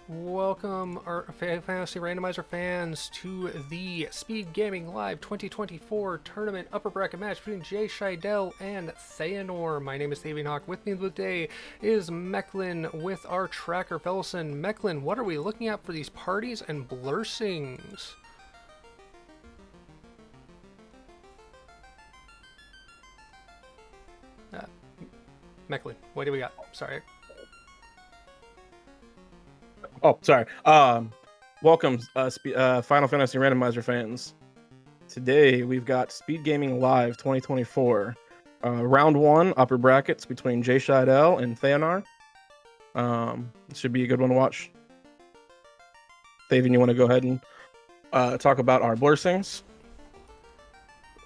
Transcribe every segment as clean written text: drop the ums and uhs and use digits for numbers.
Welcome, our Fantasy Randomizer fans, to the Speed Gaming Live 2024 tournament upper bracket match between JShydell and Thaonar. My name is Thaonar. With me today is Mecklin with our tracker Fellison. Mecklin, what are we looking at for these parties and blursings? Mecklin, what do we got? Sorry. Oh, sorry. Welcome, Final Fantasy Randomizer fans. Today we've got Speed Gaming Live 2024, round one, upper brackets between JShydell and Thaonar. It should be a good one to watch. Thavian, you want to go ahead and talk about our blursings?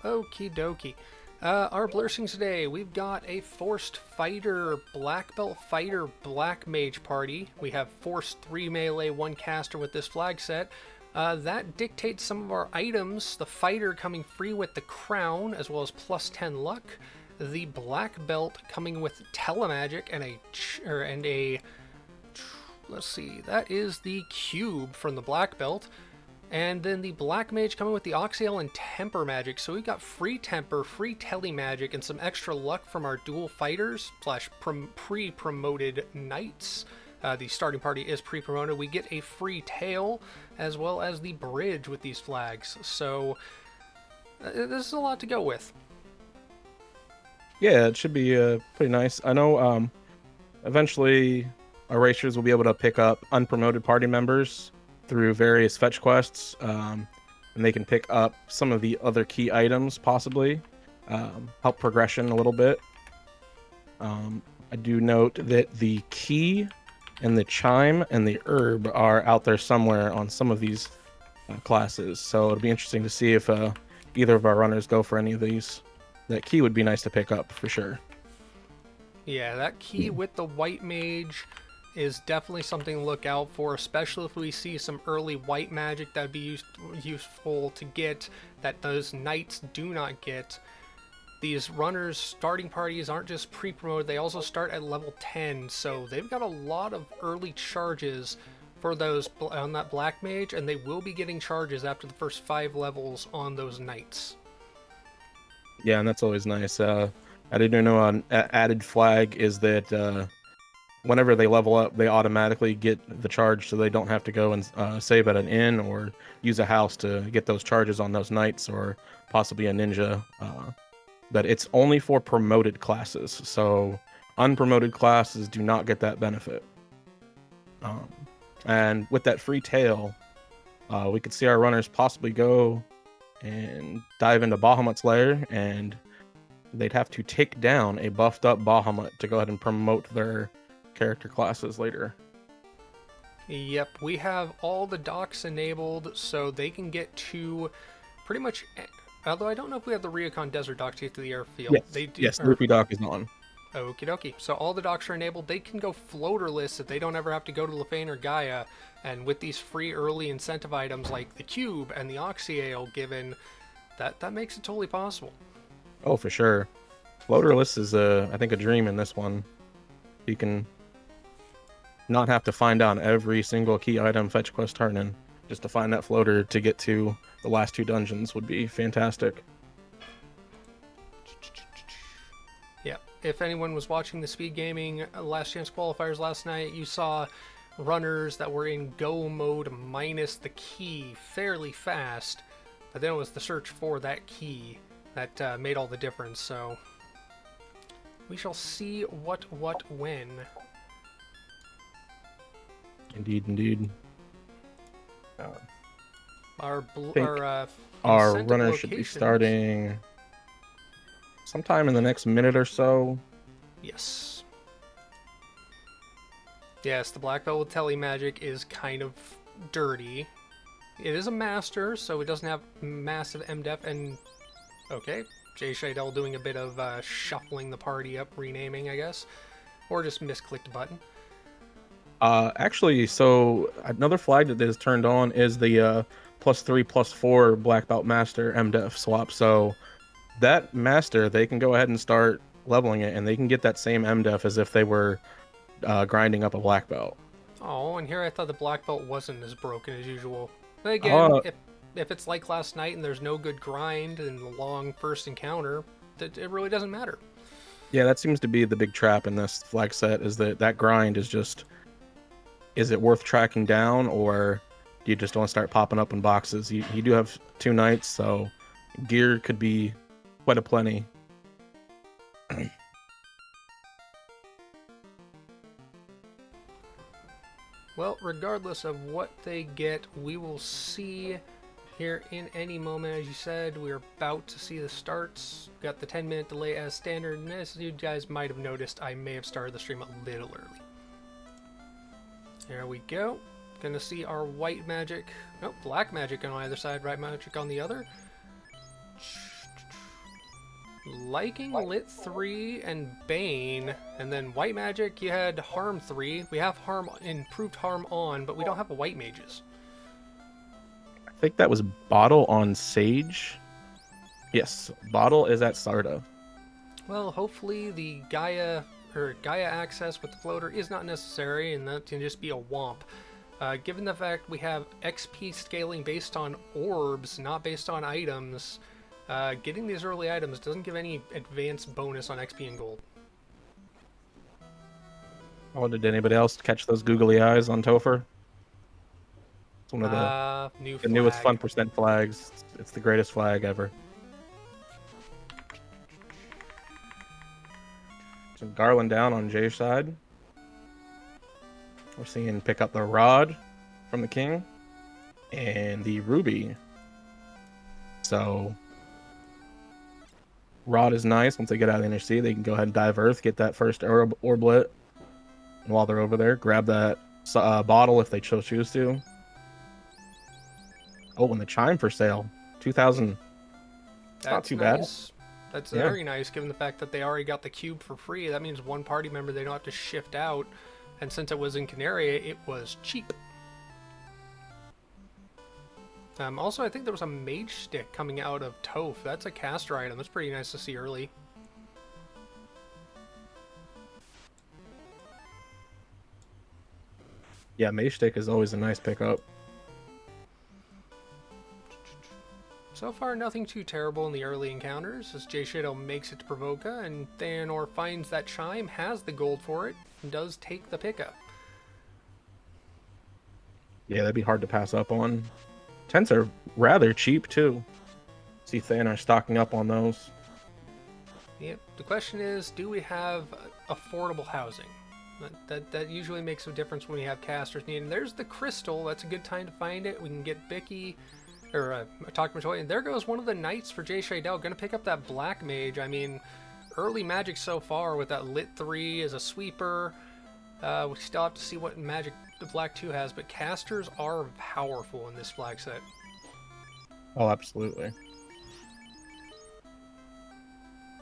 Okie dokie. Our blursings today, we've got a Forced Fighter, Black Belt Fighter, Black Mage party. We have Forced 3 Melee, 1 Caster with this flag set. That dictates some of our items. The Fighter coming free with the Crown, as well as plus 10 luck. The Black Belt coming with Telemagic and a let's see, that is the Cube from the Black Belt. And then the Black Mage coming with the Oxyale and Temper Magic. So we've got free Temper, free Tele Magic, and some extra luck from our dual fighters slash pre-promoted knights. The starting party is pre-promoted. We get a free tail as well as the bridge with these flags. So this is a lot to go with. Yeah, it should be pretty nice. I know eventually our racers will be able to pick up unpromoted party members through various fetch quests, and they can pick up some of the other key items, possibly help progression a little bit. I do note that the key and the chime and the herb are out there somewhere on some of these classes, so it'll be interesting to see if either of our runners go for any of these. That key would be nice to pick up for sure. Yeah, that key with the white mage is definitely something to look out for, especially if we see some early white magic that would be useful to get that those knights do not get. These runners starting parties aren't just pre-promoted, they also start at level 10, so they've got a lot of early charges for those on that black mage, and they will be getting charges after the first 5 levels on those knights. Yeah, and that's always nice. I didn't know an added flag is that whenever they level up, they automatically get the charge, so they don't have to go and save at an inn or use a house to get those charges on those knights or possibly a ninja. But it's only for promoted classes, so unpromoted classes do not get that benefit. And with that free tail, we could see our runners possibly go and dive into Bahamut's lair, and they'd have to take down a buffed up Bahamut to go ahead and promote their character classes later. Yep, we have all the docks enabled, so they can get to pretty much. Although I don't know if we have the Ryokan Desert dock to get to the airfield. Yes, They do. Yes, Loopy Dock is on. Okie dokie. So all the docks are enabled. They can go floaterless if they don't ever have to go to Lefane or Gaia. And with these free early incentive items like the Cube and the Oxyale given, that makes it totally possible. Oh, for sure. Floaterless is, I think, a dream in this one. You can not have to find out every single key item fetch quest turn-in. Just to find that floater to get to the last 2 dungeons would be fantastic. Yeah, if anyone was watching the Speed Gaming Last Chance qualifiers last night, you saw runners that were in go mode minus the key fairly fast, but then it was the search for that key that made all the difference, so we shall see what, when. Indeed. Our runner should be starting sometime in the next minute or so. Yes. Yes, the Black Belt with Tele Magic is kind of dirty. It is a master, so it doesn't have massive MDef, and okay, JShydell doing a bit of shuffling the party up, renaming, I guess, or just misclicked a button. Actually, so another flag that is turned on is the +3/+4 Black Belt Master MDef swap. So that Master, they can go ahead and start leveling it, and they can get that same MDef as if they were grinding up a Black Belt. Oh, and here I thought the black belt wasn't as broken as usual. But again, Uh, if it's like last night and there's no good grind and the long first encounter, it really doesn't matter. yeah, that seems to be the big trap in this flag set, is that grind is just, is it worth tracking down, or do you just want to start popping up in boxes? You do have 2 knights, so gear could be quite a plenty. Well, regardless of what they get, we will see here in any moment. As you said, we're about to see the starts. Got the 10-minute delay as standard, and as you guys might have noticed, I may have started the stream a little early. There we go. Gonna see our white magic, no, black magic on either side, right magic on the other. Liking Lit 3 and Bane, and then white magic you had Harm 3. We have Harm, improved Harm on, but we don't have a white mages. I think that was Bottle on Sage. Yes, Bottle is at Sarda. Well, hopefully the Gaia access with the floater is not necessary, and that can just be a womp. Given the fact we have XP scaling based on orbs, not based on items, getting these early items doesn't give any advancce bonus on XP and gold. Oh, did anybody else catch those googly eyes on Topher? It's one of the newest fun percent flags. It's the greatest flag ever. So Garland down on Jay's side. We're seeing pick up the rod from the king and the ruby. So rod is nice. Once they get out of the inner sea, they can go ahead and dive earth, get that first orblet. And while they're over there, grab that bottle if they choose to. Oh, and the chime for sale. 2,000. That's not too nice. Bad. That's very nice, given the fact that they already got the cube for free. That means one party member they don't have to shift out. And since it was in Canaria, it was cheap. Also, I think there was a mage stick coming out of Toph. That's a caster item. That's pretty nice to see early. Yeah, mage stick is always a nice pickup. So far, nothing too terrible in the early encounters, as JShydell makes it to Provoca, and Thaonar finds that chime, has the gold for it, and does take the pickup. Yeah, that'd be hard to pass up on. Tents are rather cheap, too. See Thaonar stocking up on those. Yep. The question is, do we have affordable housing? That usually makes a difference when we have casters needed. And there's the crystal. That's a good time to find it. We can get Bicky, or talk Matoy, and there goes one of the knights for JShydell. Gonna pick up that black mage. I mean, early magic so far with that lit 3 as a sweeper. We still have to see what magic the black 2 has, but casters are powerful in this flag set. Oh, absolutely.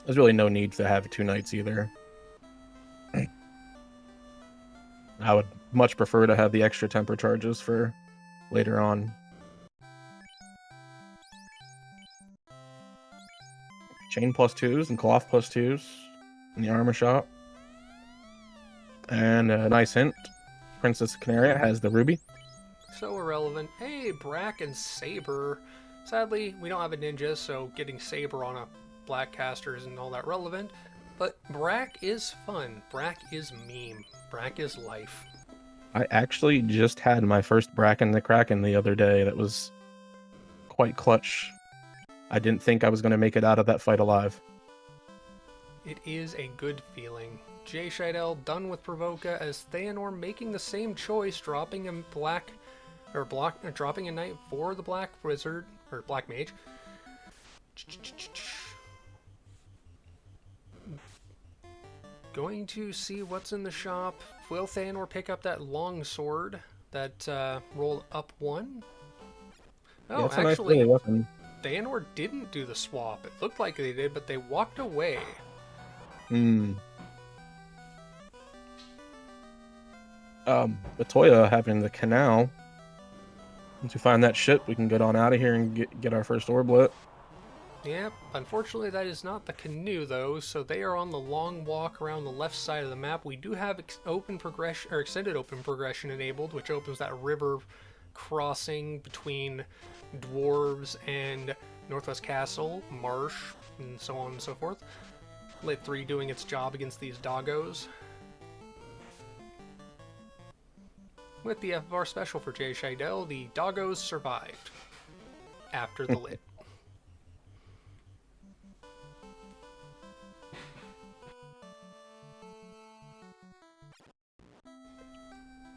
There's really no need to have 2 knights either. I would much prefer to have the extra temper charges for later on. Chain +2s and cloth +2s in the armor shop. And a nice hint, Princess Canaria has the ruby. So irrelevant. Hey, Brack and Saber. Sadly, we don't have a ninja, so getting Saber on a black caster isn't all that relevant. But Brack is fun. Brack is meme. Brack is life. I actually just had my first Brack in the Kraken the other day. That was quite clutch. I didn't think I was going to make it out of that fight alive. It is a good feeling. JShydell done with Provoca, as Thaonar making the same choice, dropping a dropping a knight for the black wizard or black mage. Going to see what's in the shop. Will Thaonar pick up that long sword that rolled up 1? Oh, yeah, actually, nice weapon. Thaonar didn't do the swap. It looked like they did, but they walked away. Latoya having the canal. Once we find that ship, we can get on out of here and get our first orblet. Yep, unfortunately that is not the canoe though, so they are on the long walk around the left side of the map. We do have open progression, or extended open progression enabled, which opens that river crossing between dwarves and Northwest Castle, marsh, and so on and so forth. Lit 3 doing its job against these doggos. With the FFR special for JShydell, the doggos survived after the lit.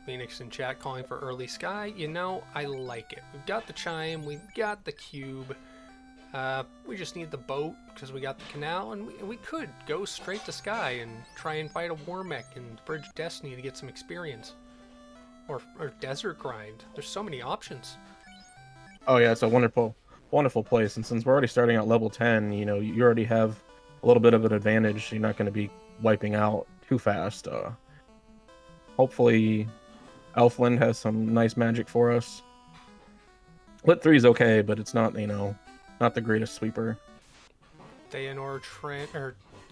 Phoenix in chat calling for early sky. You know, I like it. We've got the chime, we've got the cube. We just need the boat because we got the canal, and we could go straight to sky and try and fight a Warmech and Bridge Destiny to get some experience. Or desert grind. There's so many options. Oh yeah, it's a wonderful, wonderful place. And since we're already starting at level 10, you know, you already have a little bit of an advantage. You're not going to be wiping out too fast. Hopefully, Elfland has some nice magic for us. Lit 3 is okay, but it's not, you know, not the greatest sweeper. Thaonar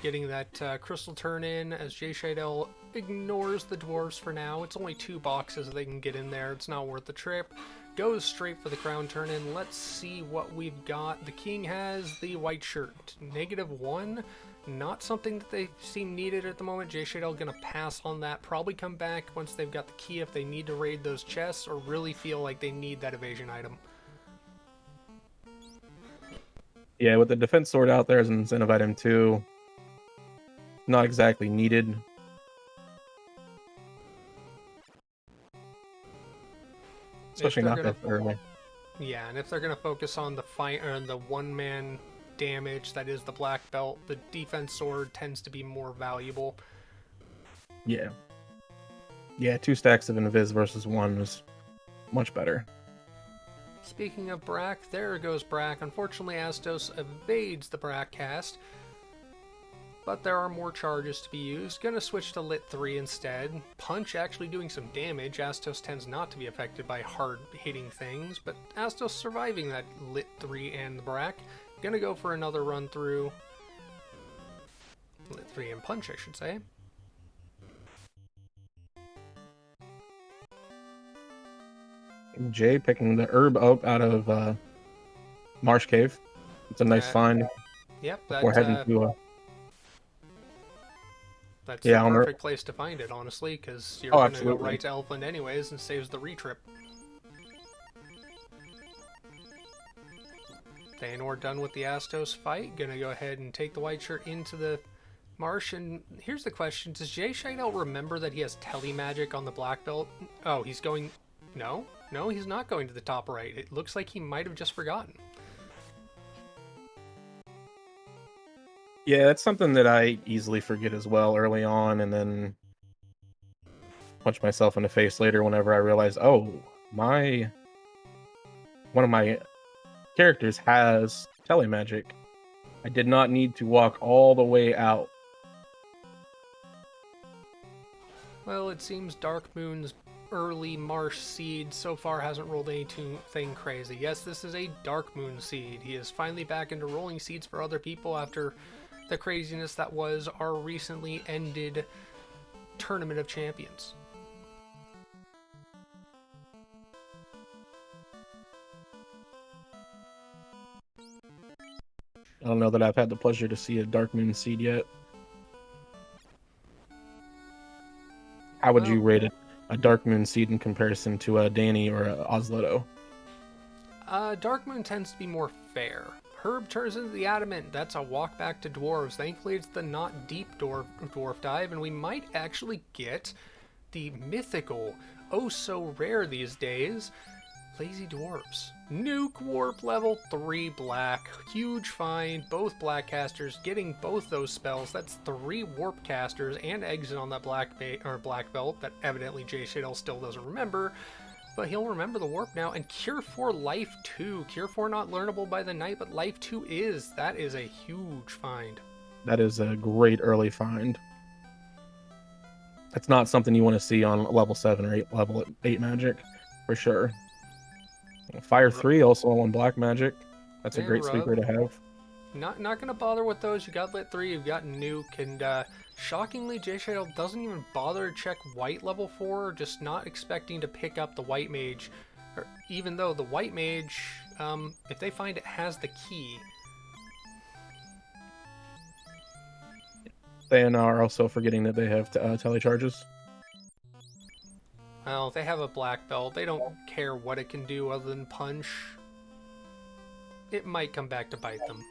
getting that crystal turn in as JShydell ignores the dwarves for now. It's only 2 boxes they can get in there. It's not worth the trip. Goes straight for the crown turn in. Let's see what we've got. The king has the white shirt. -1. Not something that they seem needed at the moment. JShydell gonna pass on that. Probably come back once they've got the key if they need to raid those chests or really feel like they need that evasion item. Yeah, with the defense sword out there as an incentive item too, not exactly needed. Especially not that early. Yeah, and if they're gonna focus on the fight or the one-man damage that is the black belt, the defense sword tends to be more valuable. Yeah. Yeah, 2 stacks of invis versus 1 is much better. Speaking of Brack, there goes Brack. Unfortunately, Astos evades the Brack cast, but there are more charges to be used. Gonna switch to Lit 3 instead. Punch actually doing some damage. Astos tends not to be affected by hard-hitting things, but Astos surviving that Lit 3 and the Brack. Gonna go for another run through. Lit 3 and Punch, I should say. Jay picking the herb up out of Marsh Cave. It's a nice find. Yep, We're heading to. That's the perfect place to find it, honestly, because you're going to go right to Elfland anyways and saves the retrip. Thaonar done with the Astos fight. Gonna go ahead and take the white shirt into the marsh. And here's the question. Does JShydell remember that he has telemagic on the black belt? Oh, he's going... No, he's not going to the top right. It looks like he might have just forgotten. Yeah, that's something that I easily forget as well early on, and then punch myself in the face later whenever I realize, oh, one of my characters has telemagic. I did not need to walk all the way out. Well, it seems Dark Moon's early marsh seed so far hasn't rolled anything crazy. Yes, this is a Dark Moon seed. He is finally back into rolling seeds for other people after the craziness that was our recently ended Tournament of Champions. I don't know that I've had the pleasure to see a Dark Moon seed yet. How would you rate it? A Dark Moon seed in comparison to a Danny or a Osleto? Dark Moon tends to be more fair. Herb turns into the Adamant. That's a walk back to Dwarves. Thankfully, it's the not deep dwarf dive, and we might actually get the mythical, oh so rare these days, Lazy Dwarves. Nuke Warp level 3 black. Huge find. Both black casters getting both those spells. That's 3 warp casters and exit on that black belt that evidently JShydell still doesn't remember. But he'll remember the warp now. And Cure 4 Life 2. Cure 4 not learnable by the night, but Life 2 is. That is a huge find. That is a great early find. That's not something you want to see on level 7 or 8 level 8 magic, for sure. Fire 3 also on black magic. That's a great sweeper to have. Not gonna bother with those. You got Lit 3, you've got Nuke, and shockingly, JShydell doesn't even bother to check White level 4, just not expecting to pick up the White Mage. Even though the White Mage, if they find it has the key. They are also forgetting that they have telecharges. Well, they have a black belt. They don't care what it can do other than punch. It might come back to bite them.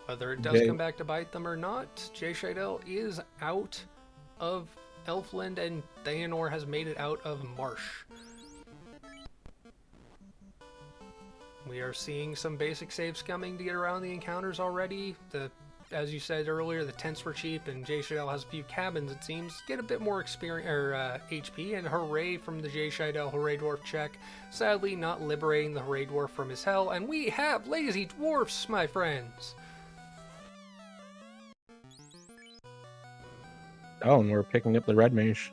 Whether it does come back to bite them or not, JShydell is out of Elfland and Thaonar has made it out of Marsh. We are seeing some basic saves coming to get around the encounters already. As you said earlier, the tents were cheap, and JShydell has a few cabins, it seems. Get a bit more experience or HP, and hooray from the JShydell Hooray Dwarf check. Sadly, not liberating the Hooray Dwarf from his hell, and we have lazy dwarfs, my friends. Oh, and we're picking up the red mage.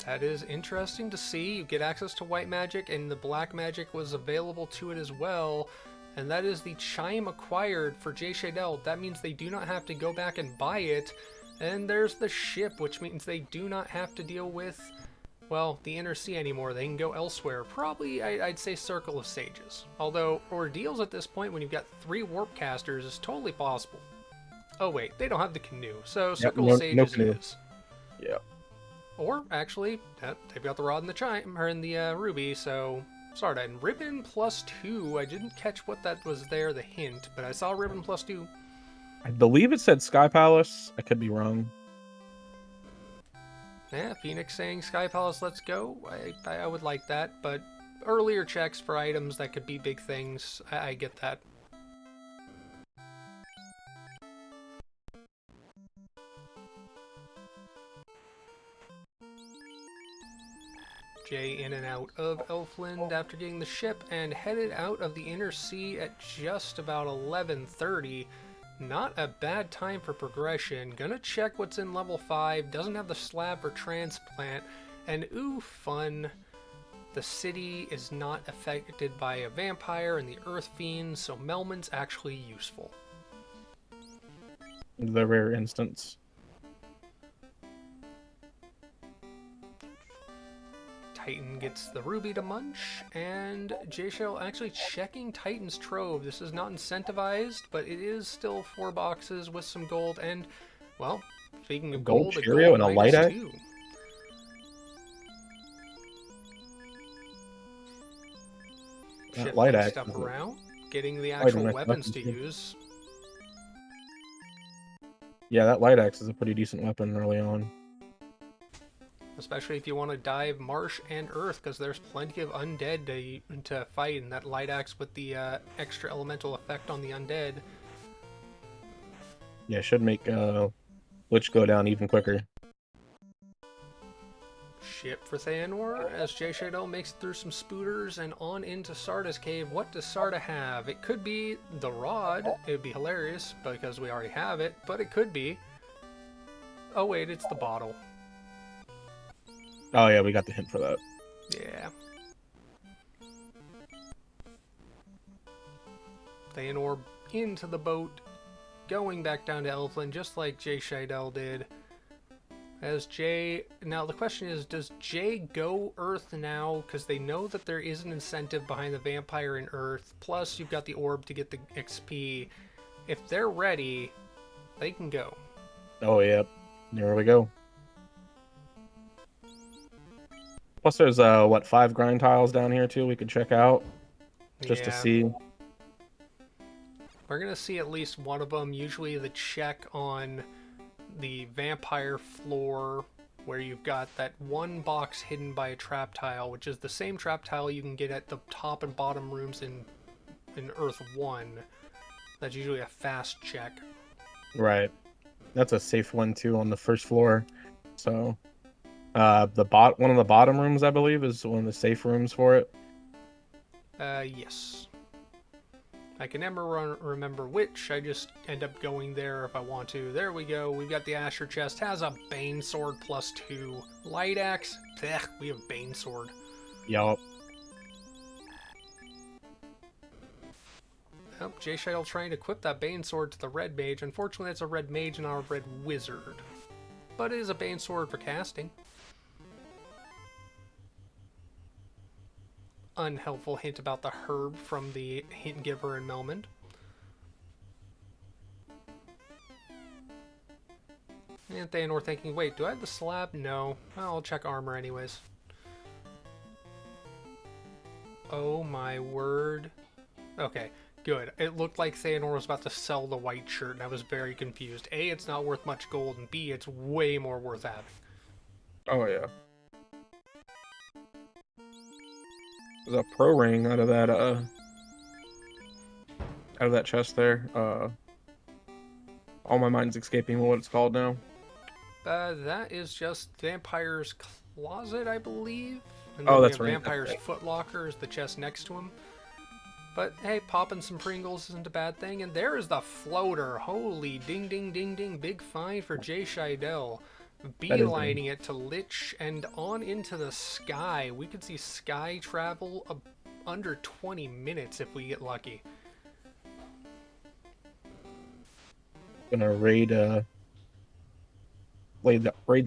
That is interesting to see. You get access to white magic, and the black magic was available to it as well. And that is the Chime acquired for JShydell. That means they do not have to go back and buy it. And there's the ship, which means they do not have to deal with, well, the Inner Sea anymore. They can go elsewhere. Probably, I'd say Circle of Sages. Although, ordeals at this point, when you've got 3 warp casters, is totally possible. Oh wait, they don't have the canoe, so Circle of Sages is. Yeah. Or, actually, they've got the Rod and the Chime, or in the Ruby, so... Sorry, and Ribbon +2, I didn't catch what that was there, the hint, but I saw Ribbon +2. I believe it said Sky Palace. I could be wrong. Yeah, Phoenix saying Sky Palace, let's go. I would like that, but earlier checks for items that could be big things, I get that. Jay in and out of Elfland after getting the ship and headed out of the Inner Sea at just about 11:30. Not a bad time for progression. Gonna check what's in level 5. Doesn't have the slab for transplant. And ooh, fun. The city is not affected by a vampire and the earth fiends, so Melman's actually useful. The rare instance. Titan gets the ruby to munch, and JShydell actually checking Titan's trove. This is not incentivized, but it is still 4 boxes with some gold, and, well, speaking of gold, a Cheerio and a light axe. Shifting light axe stuff around, getting the actual weapons to use. Yeah, that light axe is a pretty decent weapon early on. Especially if you want to dive Marsh and Earth, because there's plenty of undead to fight, and that light axe with the extra elemental effect on the undead. Yeah, should make Lich go down even quicker. Ship for Thaonar as JShydell makes it through some spooters and on into Sarda's cave. What does Sarda have? It could be the rod. It would be hilarious because we already have it, but it could be. Oh wait, it's the bottle. Oh yeah, we got the hint for that. Yeah. Thaonar into the boat, going back down to Elfland just like JShydell did. As Jay... Now the question is, does Jay go Earth now? Because they know that there is an incentive behind the vampire in Earth. Plus, you've got the orb to get the XP. If they're ready, they can go. Oh, yeah. There we go. Plus, there's, 5 grind tiles down here, too, we could check out. Just to see. We're going to see at least one of them. Usually the check on the vampire floor, where you've got that one box hidden by a trap tile, which is the same trap tile you can get at the top and bottom rooms in Earth 1. That's usually a fast check. Right. That's a safe one, too, on the first floor. So... one of the bottom rooms, I believe, is one of the safe rooms for it. Yes. I can never remember which. I just end up going there if I want to. There we go. We've got the Asher chest. Has a Bane Sword +2. Light Axe. Blech, we have Bane Sword. Yup. Oh, JShydell trying to equip that Bane Sword to the Red Mage. Unfortunately, it's a Red Mage and not a Red Wizard. But it is a Bane Sword for casting. Unhelpful hint about the herb from the Hint Giver and Melmond. And Thaonar thinking, wait, do I have the slab? No. Well, I'll check armor anyways. Oh my word. Okay, good. It looked like Thaonar was about to sell the white shirt, and I was very confused. A, it's not worth much gold, and B, it's way more worth having. Oh, yeah. There's a pro ring out of that chest there. All my mind's escaping what it's called now. That is just Vampire's Closet, I believe. And Oh, then that's we have right. Vampire's Footlocker is the chest next to him. But hey, popping some Pringles isn't a bad thing. And there is the floater. Holy ding ding ding ding. Big find for JShydell. Beelining it to Lich and on into the sky. We could see sky travel under 20 minutes if we get lucky. Gonna raid the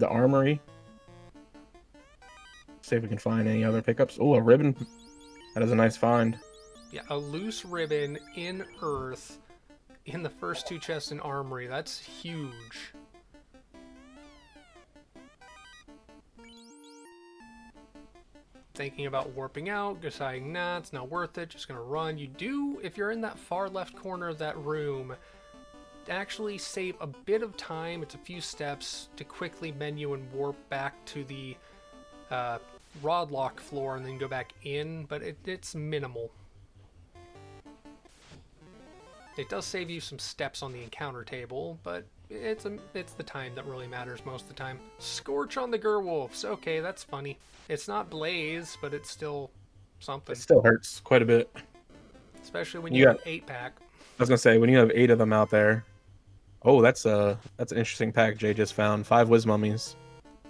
armory. See if we can find any other pickups. Oh, a ribbon. That is a nice find. Yeah, a loose ribbon in Earth in the first two chests in Armory. That's huge. Thinking about warping out, deciding, nah, it's not worth it, just gonna run. You do, if you're in that far left corner of that room, actually save a bit of time, it's a few steps, to quickly menu and warp back to the Rodlock floor and then go back in, but it's minimal. It does save you some steps on the encounter table, but it's the time that really matters most of the time. Scorch on the Gerwolves. Okay, that's funny. It's not Blaze, but it's still something. It still hurts quite a bit. Especially when you have an 8-pack. I was gonna say, when you have 8 of them out there. Oh, that's an interesting pack Jay just found. 5 Wiz Mummies.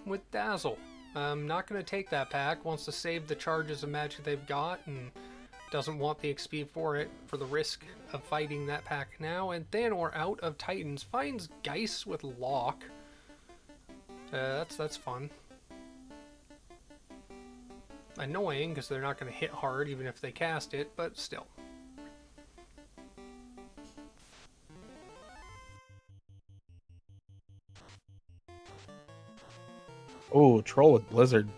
With Dazzle. I'm not going to take that pack. Wants to save the charges of magic they've got and doesn't want the XP for it, for the risk of fighting that pack now. And Thaonar, out of Titans, finds Geist with Lock. That's fun. Annoying, because they're not going to hit hard even if they cast it, but still. Oh, Troll with Blizzard.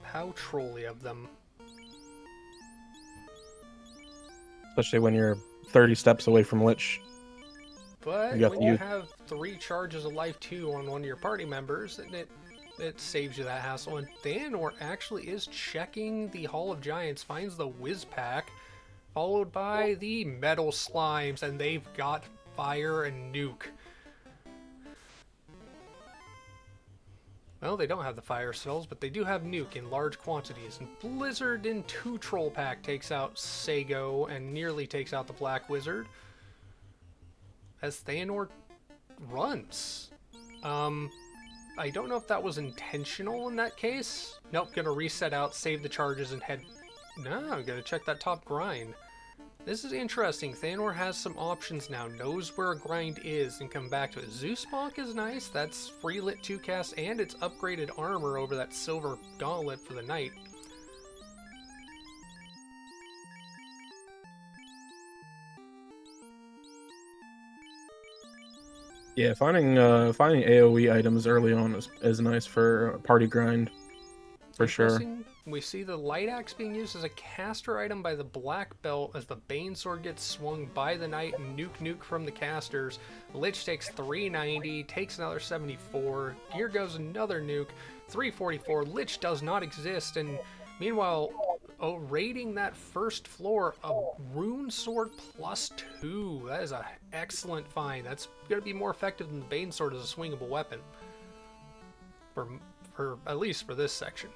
How trolly of them. Especially when you're 30 steps away from Lich. But when you have 3 charges of life too on one of your party members, it saves you that hassle. And Thaonar actually is checking the Hall of Giants, finds the Whiz Pack, followed by the Metal Slimes, and they've got Fire and Nuke. Well, they don't have the fire spells, but they do have Nuke in large quantities. And Blizzard in 2 Troll Pack takes out Sago and nearly takes out the Black Wizard. As Thaonar runs. I don't know if that was intentional in that case. Nope, gonna reset out, save the charges, and head... No, I'm gonna check that top grind. This is interesting. Thaonar has some options now, knows where a grind is, and come back to it. Zeus Bonk is nice. That's free lit 2 cast, and it's upgraded armor over that silver gauntlet for the knight. Yeah, finding AoE items early on is nice for a party grind, for sure. We see the Light Axe being used as a caster item by the Black Belt as the Bane Sword gets swung by the Knight and Nuke from the casters. Lich takes 390, takes another 74. Here goes another Nuke, 344. Lich does not exist, and meanwhile, raiding that first floor, a Rune Sword +2. That is an excellent find. That's going to be more effective than the Bane Sword as a swingable weapon. For at least for this section.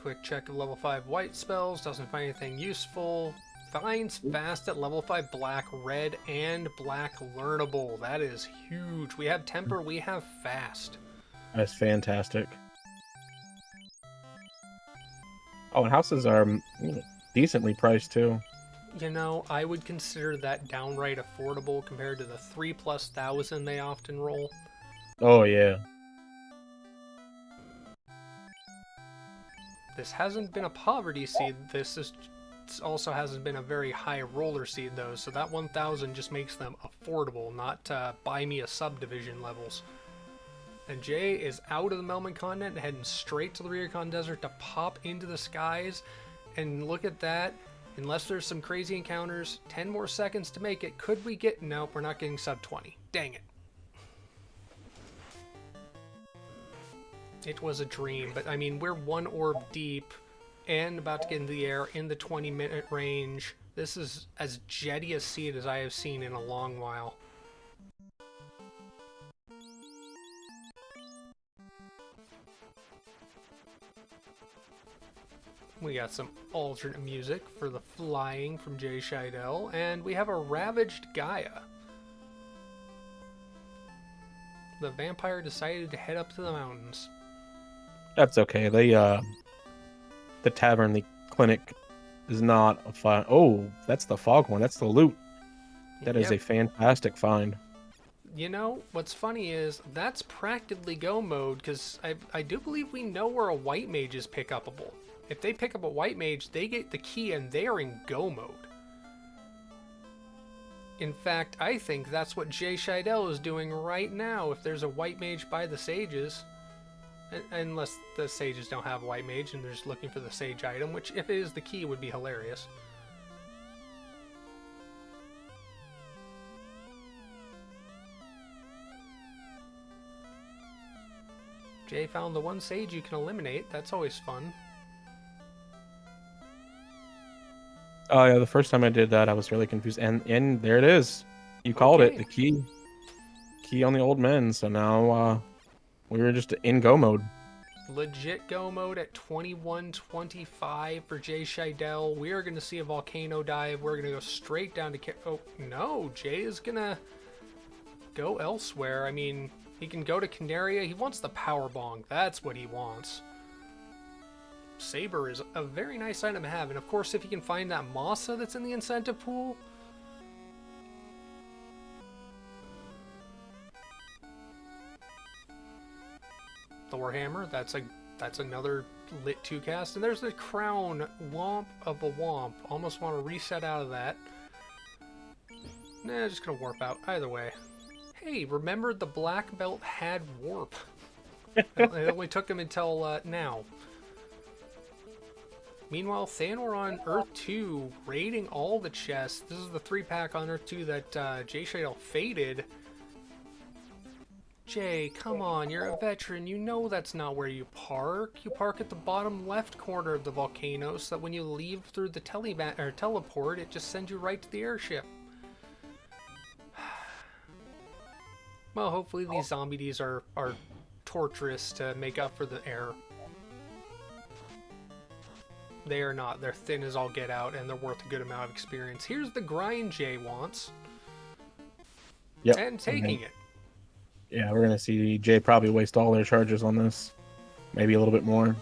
Quick check of level 5 white spells, doesn't find anything useful. Finds fast at level 5 black, red, and black learnable. That is huge. We have temper, we have fast. That's fantastic. Oh, and houses are decently priced too. You know, I would consider that downright affordable compared to the 3,000+ they often roll. Oh yeah. This hasn't been a poverty seed. This also hasn't been a very high roller seed though, so that 1,000 just makes them affordable, not buy me a subdivision levels. And Jay is out of the Melman continent, heading straight to the Ryokan Desert to pop into the skies. And look at that. Unless there's some crazy encounters, 10 more seconds to make it. Could we get... Nope, we're not getting sub 20. Dang it. It was a dream, but I mean, we're 1 orb deep and about to get into the air in the 20-minute range. This is as jetty a seed as I have seen in a long while. We got some alternate music for the flying from JShydell, and we have a ravaged Gaia. The vampire decided to head up to the mountains. That's okay. The tavern, the clinic, is not a find. Oh, that's the foghorn. That's the loot. That is a fantastic find. You know, what's funny is that's practically go mode, because I do believe we know where a white mage is pick-upable. If they pick up a white mage, they get the key and they're in go mode. In fact, I think that's what JShydell is doing right now if there's a white mage by the sages. Unless the sages don't have a white mage and they're just looking for the sage item, which if it is the key would be hilarious. Jay found the one sage you can eliminate. That's always fun. Oh yeah, the first time I did that, I was really confused, and there it is. You called it, the key on the old men. So now we were just in go mode. Legit go mode at 21:25 for JShydell. We are going to see a volcano dive. We're going to go straight down to... Oh, no. Jay is going to go elsewhere. I mean, he can go to Canaria. He wants the power bong. That's what he wants. Saber is a very nice item to have. And of course, if you can find that Masa that's in the incentive pool... The Warhammer, that's another lit 2 cast. And there's the crown womp of a womp. Almost want to reset out of that. Nah, just gonna warp out. Either way. Hey, remember the black belt had warp. It only took him until now. Meanwhile, Thaonar on Earth 2 raiding all the chests. This is the 3-pack on Earth 2 that JShydell faded. Jay, come on, you're a veteran. You know that's not where you park. You park at the bottom left corner of the volcano so that when you leave through the teleport, it just sends you right to the airship. Well, hopefully these zombies are torturous to make up for the air. They are not. They're thin as all get out, and they're worth a good amount of experience. Here's the grind Jay wants. Yep. And taking it. Yeah, we're going to see Jay probably waste all their charges on this. Maybe a little bit more.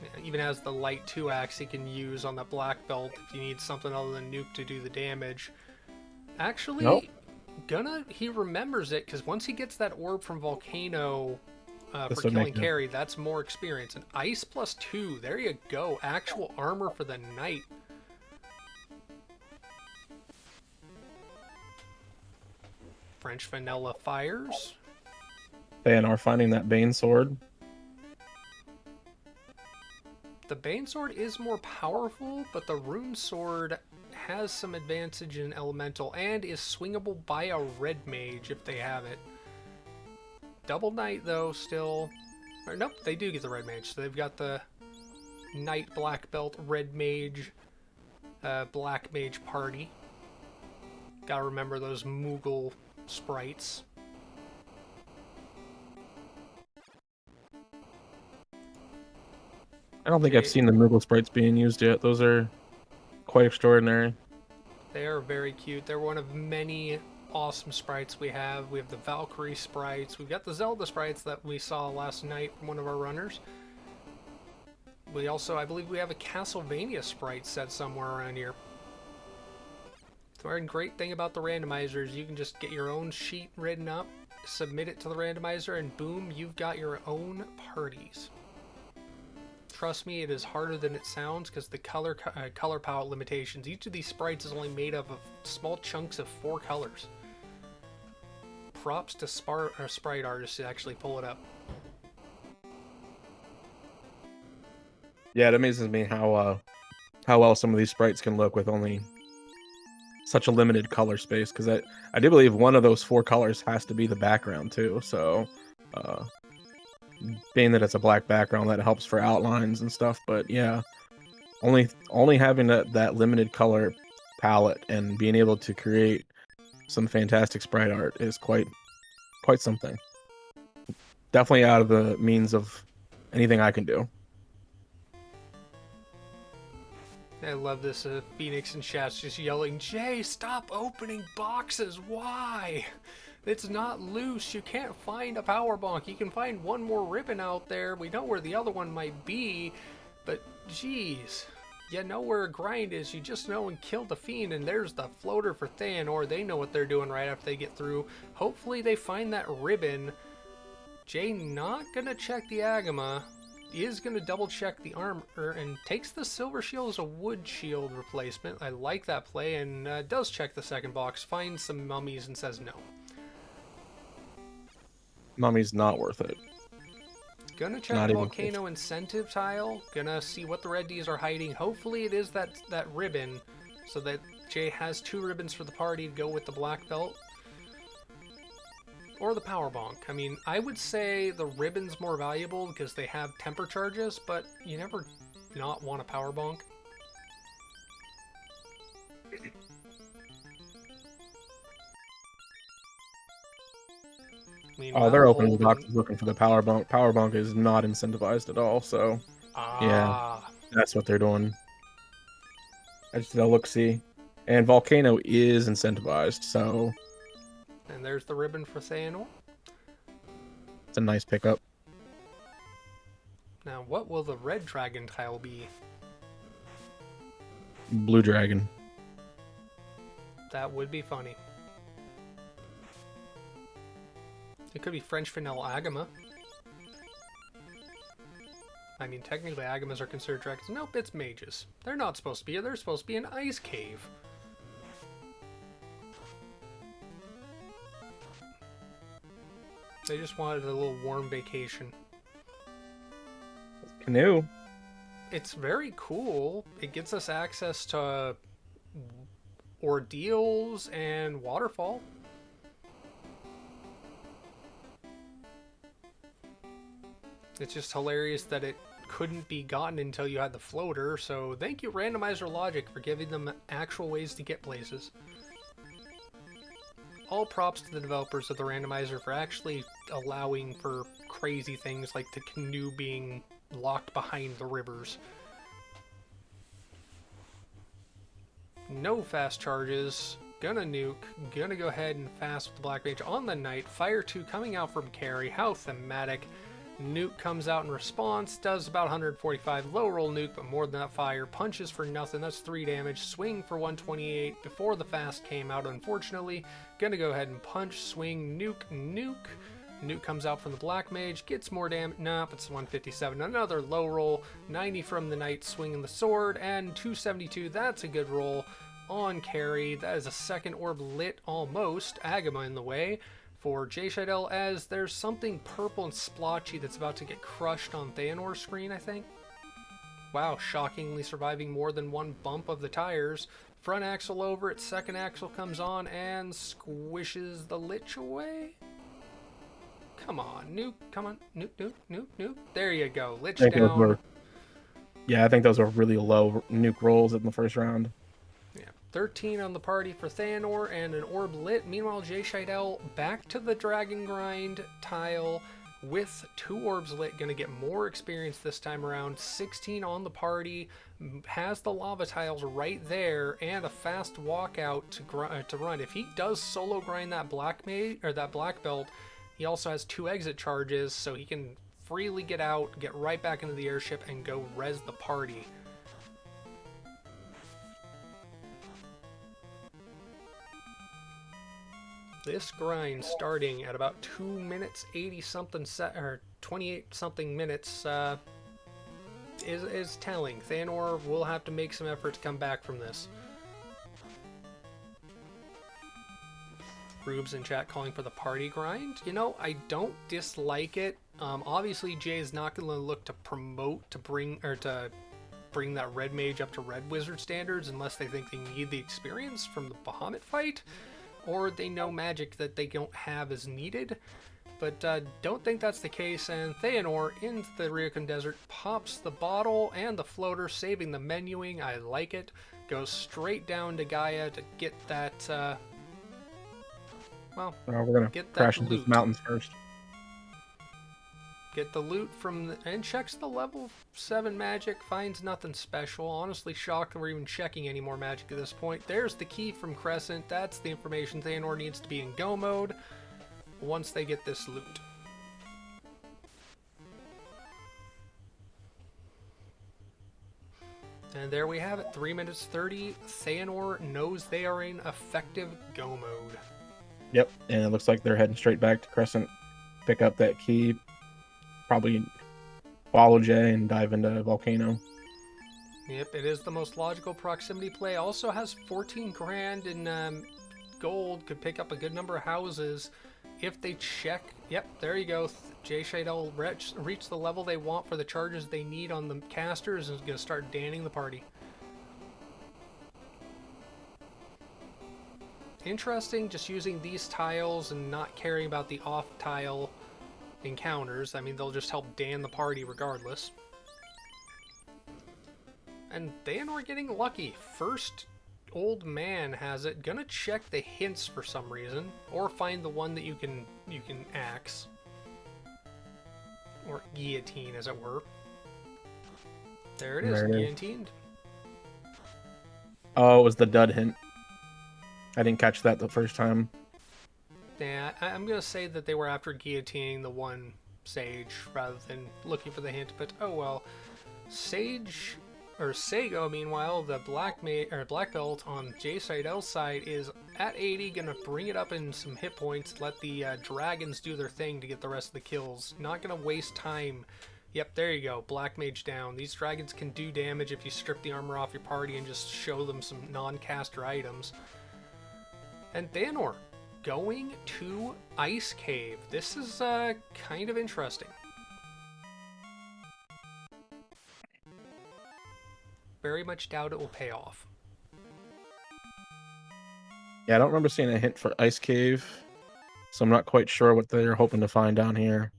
Yeah, even has the light 2-axe he can use on that black belt if you need something other than nuke to do the damage. Actually, nope. He remembers it, because once he gets that orb from Volcano for killing carry, that's more experience. And ice +2, there you go. Actual armor for the knight. French vanilla fires. Thaonar finding that Bane sword. The Bane sword is more powerful, but the rune sword has some advantage in elemental and is swingable by a red mage if they have it. Double knight though still, or nope, they do get the red mage. So they've got the knight black belt red mage, black mage party. Gotta remember those Moogle sprites. I don't think I've seen the Moogle sprites being used yet. Those are quite extraordinary. They are very cute. They're one of many awesome sprites we have. We have the Valkyrie sprites. We've got the Zelda sprites that we saw last night from one of our runners. We also, I believe we have a Castlevania sprite set somewhere around here. The one great thing about the randomizer is you can just get your own sheet written up, submit it to the randomizer, and boom, you've got your own parties. Trust me, it is harder than it sounds because the color palette limitations. Each of these sprites is only made up of small chunks of 4 colors. Props to sprite artists to actually pull it up. Yeah, it amazes me how well some of these sprites can look with only such a limited color space. Because I do believe one of those 4 colors has to be the background too. So, being that it's a black background, that helps for outlines and stuff. But yeah, only having that limited color palette and being able to create some fantastic sprite art is quite something. Definitely out of the means of anything I can do. I love this Phoenix and chat's just yelling, Jay, stop opening boxes. Why? It's not loose. You can't find a power bonk. You can find one more ribbon out there. We know where the other one might be, but geez. You know where a grind is. You just know and kill the fiend, and there's the floater for Thaonar. They know what they're doing right after they get through. Hopefully they find that ribbon. Jay not gonna check the Agama. He is going to double check the armor and takes the silver shield as a wood shield replacement. I like that play, and does check the second box, finds some mummies and says no. Mummy's not worth it. Gonna check the volcano incentive tile. Gonna see what the red Ds are hiding. Hopefully it is that ribbon, so that Jay has 2 ribbons for the party to go with the black belt. Or the power bonk. I mean, I would say the ribbon's more valuable because they have temper charges, but you never not want a power bonk. Oh, they're opening the boxes looking for the power bonk. Power bonk is not incentivized at all, so yeah, that's what they're doing. I just look see, and volcano is incentivized, so. And there's the ribbon for Thaonar. It's a nice pickup. Now, what will the red dragon tile be? Blue dragon. That would be funny. It could be French vanilla Agama. I mean, technically Agamas are considered dragons. Nope, it's mages. They're not supposed to be here. They're supposed to be an ice cave. They just wanted a little warm vacation. Canoe. It's very cool. It gets us access to ordeals and waterfall. It's just hilarious that it couldn't be gotten until you had the floater, so thank you Randomizer Logic for giving them actual ways to get places. All props to the developers of the randomizer for actually allowing for crazy things like the canoe being locked behind the rivers. No fast charges. Gonna nuke. Gonna go ahead and fast with the Black Mage on the night. Fire 2 coming out from carry. How thematic. Nuke comes out in response, does about 145, low roll nuke, but more than that fire, punches for nothing, that's 3 damage, swing for 128, before the fast came out unfortunately, gonna go ahead and punch, swing, nuke, nuke, nuke comes out from the Black Mage, gets more damage, nope, it's 157, another low roll, 90 from the Knight swinging the sword, and 272, that's a good roll on carry, that is a second orb lit almost, Agama in the way, for JShydell, as there's something purple and splotchy that's about to get crushed on Thaonar's screen, I think. Wow, shockingly surviving more than one bump of the tires. Front axle over it, second axle comes on and squishes the Lich away. Come on, nuke, come on, nuke, nuke, nuke, nuke. There you go, Lich down. I think those were really low nuke rolls in the first round. 13 on the party for Thaonar and an orb lit. Meanwhile, JShydell back to the dragon grind tile with 2 orbs lit, gonna get more experience this time around. 16 on the party, has the lava tiles right there, and a fast walkout to run. If he does solo grind that black belt, he also has 2 exit charges, so he can freely get out, get right back into the airship, and go res the party. This grind starting at about 2 minutes 80 something or 28 something minutes is telling. Thaonar will have to make some effort to come back from this. Rubes in chat calling for the party grind. You know, I don't dislike it. Obviously, Jay is not going to look to promote to bring that red mage up to red wizard standards unless they think they need the experience from the Bahamut fight, or they know magic that they don't have is needed. But don't think that's the case, and Thaonar into the Ryukyu Desert pops the bottle and the floater, saving the menuing. I like it. Goes straight down to Gaia to get that, well, we're going to crash into the mountains first. Get the loot and checks the level 7 magic, finds nothing special. Honestly shocked that we're even checking any more magic at this point. There's the key from Crescent. That's the information Thaonar needs to be in go mode once they get this loot. And there we have it, 3 minutes 30. Thaonar knows they are in effective go mode. Yep, and it looks like they're heading straight back to Crescent, pick up that key, probably follow Jay and dive into Volcano. Yep, it is the most logical proximity play. Also has 14 grand in gold, could pick up a good number of houses if they check. Yep, there you go. JShydell reach the level they want for the charges they need on the casters and is going to start danning the party. Interesting, just using these tiles and not caring about the off-tile encounters. I mean, they'll just help dan the party regardless. And Thaonar getting lucky. First old man has it. Gonna check the hints for some reason, or find the one that you can axe. Or guillotine, as it were. There it is, guillotined. Oh, it was the dud hint. I didn't catch that the first time. Yeah, I'm gonna say that they were after guillotining the one sage rather than looking for the hint, but oh well. Sage, or Sago, meanwhile, the black belt on JShydell's side is at 80, gonna bring it up in some hit points, let the dragons do their thing to get the rest of the kills. Not gonna waste time. Yep, there you go, black mage down. These dragons can do damage if you strip the armor off your party and just show them some non-caster items. And Thaonar going to Ice Cave. This is kind of interesting. Very much doubt it will pay off. Yeah, I don't remember seeing a hint for Ice Cave, so I'm not quite sure what they're hoping to find down here.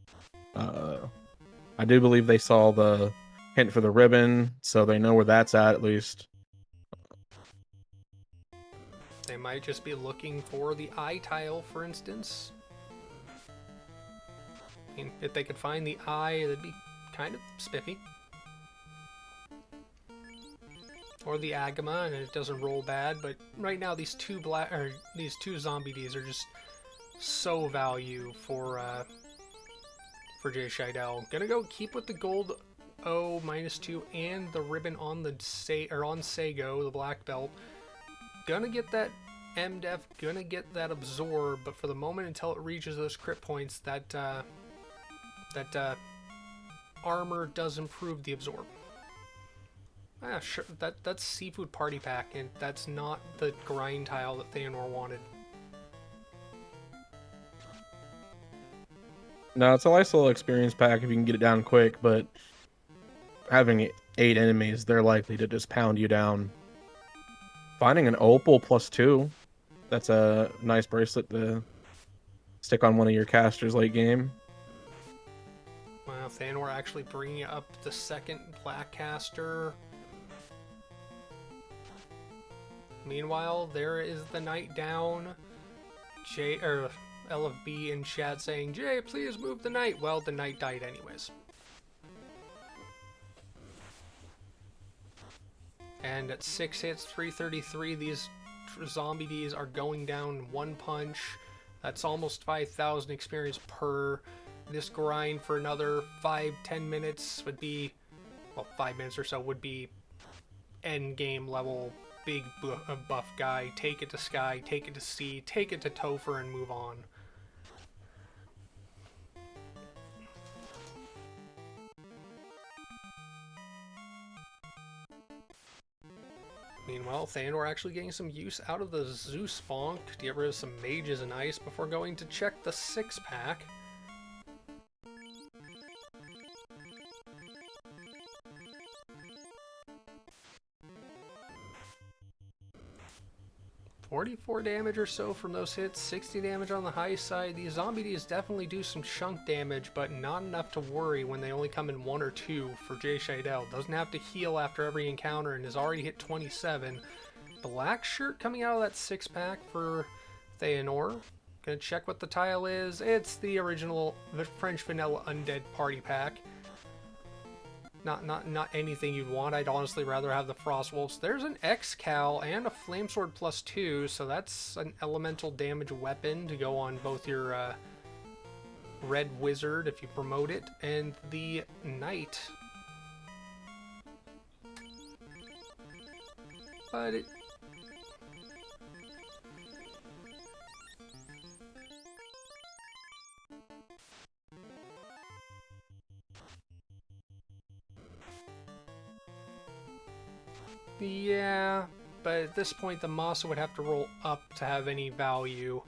I do believe they saw the hint for the ribbon, so they know where that's at least. They might just be looking for the eye tile, for instance. I mean, if they could find the eye, that'd be kind of spiffy. Or the Agama, and it doesn't roll bad. But right now, these two zombie Ds are just so value for JShydell. Gonna go keep with the gold O -2 and the ribbon on the on Sago, the black belt. Gonna get that MDef, gonna get that absorb, but for the moment until it reaches those crit points, that armor does improve the absorb. Ah, sure, that's Seafood Party Pack, and that's not the grind tile that Thaonar wanted. No, it's a nice little experience pack if you can get it down quick, but having 8 enemies, they're likely to just pound you down. Finding an opal +2, that's a nice bracelet to stick on one of your casters late game. Wow, Thaonar actually bringing up the second black caster. Meanwhile, there is the knight down. LFB in chat saying, Jay, please move the knight. Well, the knight died anyways. And at 6 hits, 333, these zombie Ds are going down one punch. That's almost 5,000 experience per. This grind for another 5-10 minutes would be, well, 5 minutes or so would be end game level big buff guy. Take it to Sky, take it to C, take it to Topher, and move on. Meanwhile, Thaonar actually getting some use out of the Zeus Bonk to get rid of some mages and ice before going to check the 6-pack. $44 damage or so from those hits, 60 damage on the high side. These zombie Ds definitely do some chunk damage, but not enough to worry when they only come in 1 or 2 for JShydell. Doesn't have to heal after every encounter and has already hit 27. Black shirt coming out of that 6-pack for Thaonar. Gonna check what the tile is. It's the original French Vanilla Undead Party Pack. Not anything you'd want. I'd honestly rather have the Frost Wolves. There's an X-Cal and a Flamesword +2, so that's an elemental damage weapon to go on both your Red Wizard if you promote it, and the Knight. But it... yeah, but at this point the Masa would have to roll up to have any value,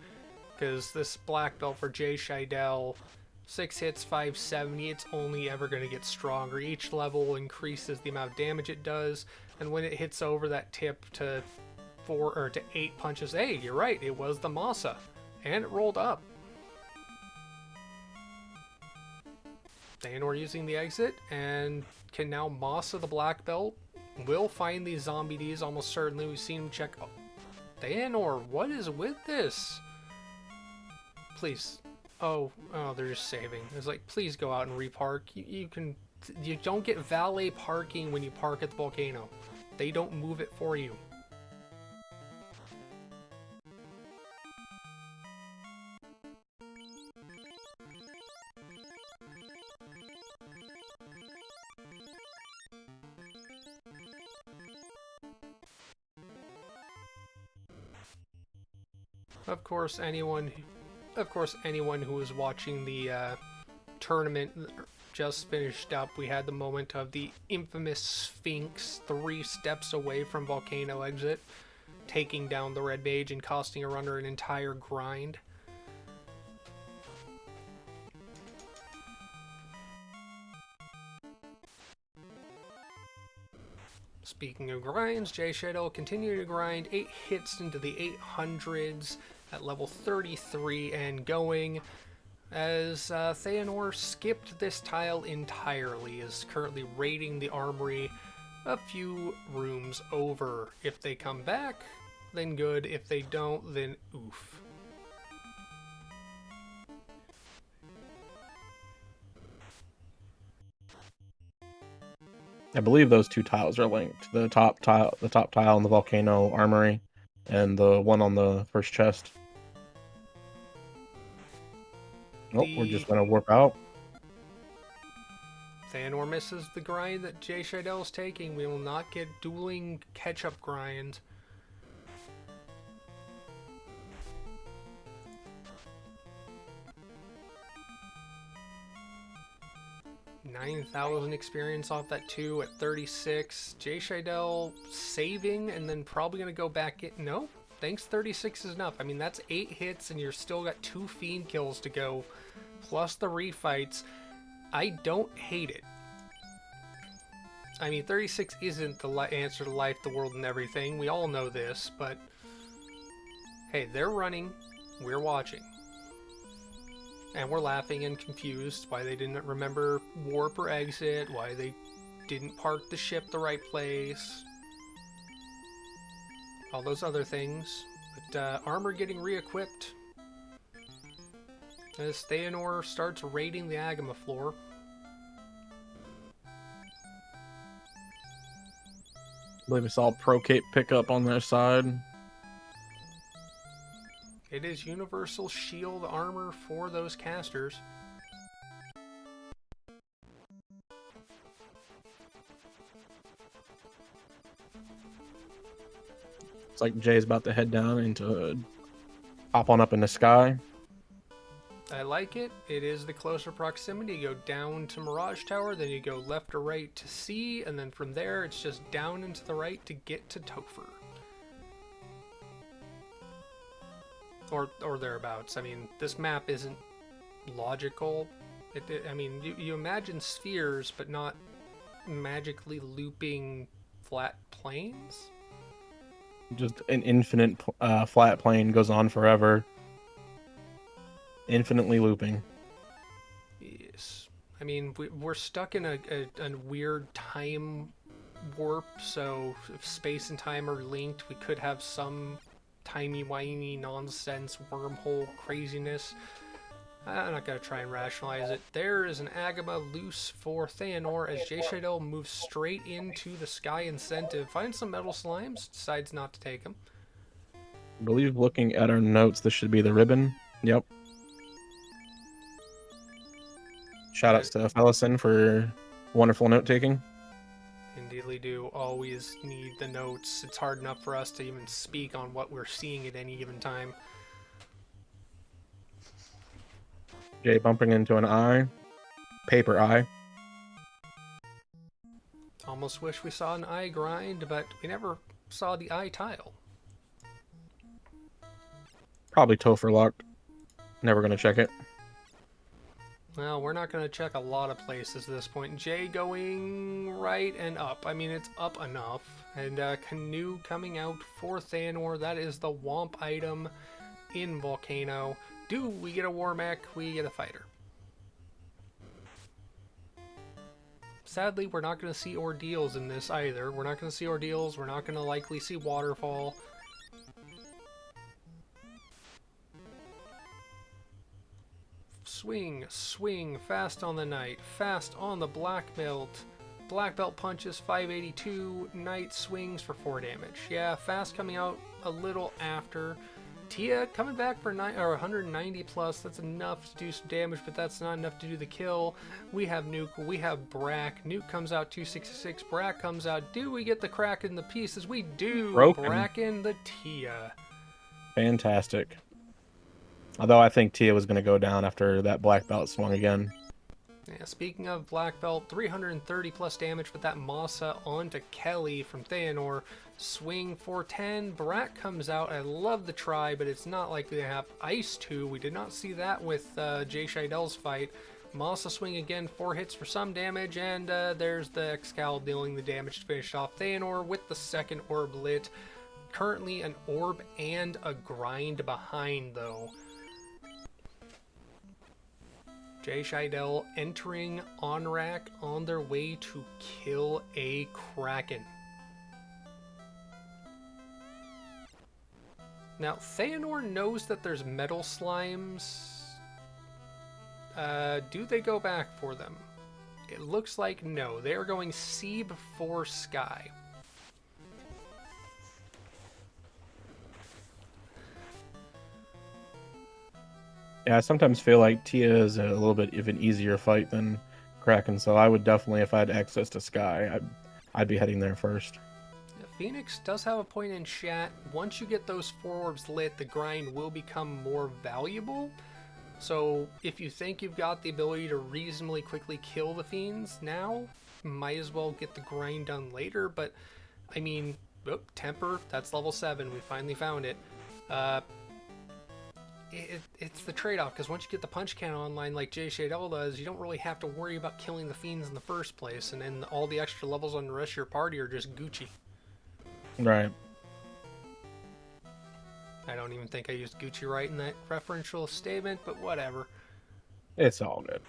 because this black belt for JShydell, 6 hits, 570, it's only ever going to get stronger. Each level increases the amount of damage it does, and when it hits over that tip to 4 or to 8 punches, hey, you're right, it was the Masa, and it rolled up. Thaonar using the exit, and can now Masa the black belt. Will find these zombie Ds almost certainly. We've seen him check. Oh, Thaonar, what is with this? Please. Oh, they're just saving. It's like, please go out and repark. You don't get valet parking when you park at the volcano. They don't move it for you. Of course, anyone who was watching the tournament just finished up, we had the moment of the infamous Sphinx 3 steps away from Volcano exit, taking down the Red Mage and costing a runner an entire grind. Speaking of grinds, JShydell continued to grind 8 hits into the 800s at level 33 and going, as Thaonar skipped this tile entirely, is currently raiding the armory a few rooms over. If they come back, then good. If they don't, then oof. I believe those 2 tiles are linked. The top tile in the volcano armory, and the one on the first chest. Nope, we're just gonna warp out. Thaonar misses the grind that JShydell is taking. We will not get dueling catch-up grind. $9,000 experience off that 2 at 36. JShydell saving and then probably going to go back in. No, thanks, 36 is enough. I mean, that's 8 hits and you're still got 2 fiend kills to go, plus the refights. I don't hate it. I mean, 36 isn't the answer to life, the world, and everything. We all know this, but hey, they're running, we're watching. And we're laughing and confused why they didn't remember warp or exit, why they didn't park the ship the right place. All those other things. But armor getting re-equipped. as Thaonar starts raiding the Agama floor. I believe I saw Pro Cape pick up on their side. It is universal shield armor for those casters. It's like Jay's about to head down into hop on up in the sky. I like it. It is the closer proximity. You go down to Mirage Tower, then you go left or right to C, and then from there it's just down and to the right to get to Topher. Or thereabouts. I mean, this map isn't logical. I mean, you imagine spheres, but not magically looping flat planes? Just an infinite flat plane goes on forever. Infinitely looping. Yes. I mean, we're stuck in a weird time warp, so if space and time are linked, we could have some timey-wimey nonsense wormhole craziness. I'm not going to try and rationalize it. There is an Agama loose for Thaonar as JShydell moves straight into the Sky Incentive. Finds some metal slimes, decides not to take them. I believe looking at our notes, this should be the ribbon. Yep. Shout outs to Fellison for wonderful note taking. Indeedly do. Always need the notes. It's hard enough for us to even speak on what we're seeing at any given time. Jay bumping into an eye. Paper eye. Almost wish we saw an eye grind, but we never saw the eye tile. Probably Topher locked. Never gonna check it. Well, we're not going to check a lot of places at this point. Jay going right and up. I mean, it's up enough. And Canoe coming out for Thaonar. That is the Womp item in Volcano. Do we get a War Mech? We get a fighter. Sadly, we're not going to see Ordeals in this either. We're not going to see Ordeals. We're not going to likely see Waterfall. Swing, swing, fast on the Knight, fast on the Black Belt. Black Belt punches 582, Knight swings for 4 damage. Yeah, fast coming out a little after. Tia coming back for 190 plus. That's enough to do some damage, but that's not enough to do the kill. We have Nuke, we have Brack. Nuke comes out 266, Brack comes out. Do we get the crack in the pieces? We do. Broken. Brack in the Tia. Fantastic. Although I think Tia was going to go down after that black belt swung again. Yeah, speaking of Black Belt, 330 plus damage with that Masa onto Kelly from Thaonar. Swing 410. Brack comes out. I love the try, but it's not likely to have Ice 2. We did not see that with JShydell's fight. Masa swing again, 4 hits for some damage, and there's the Excal dealing the damage to finish off Thaonar with the second orb lit. Currently an orb and a grind behind, though. JShydell entering Onrak on their way to kill a Kraken. Now, Thaonar knows that there's metal slimes. Do they go back for them? It looks like no. They are going sea before sky. Yeah, I sometimes feel like Tia is a little bit of an easier fight than Kraken, so I would definitely, if I had access to Sky, I'd be heading there first. Phoenix does have a point in chat. Once you get those 4 orbs lit, the grind will become more valuable. So if you think you've got the ability to reasonably quickly kill the fiends now, might as well get the grind done later. But, I mean, Temper, that's level 7. We finally found it. It's the trade-off, because once you get the punch cannon online like JShydell does, you don't really have to worry about killing the fiends in the first place, and then all the extra levels on the rest of your party are just Gucci. Right. I don't even think I used Gucci right in that referential statement, but whatever. It's all good.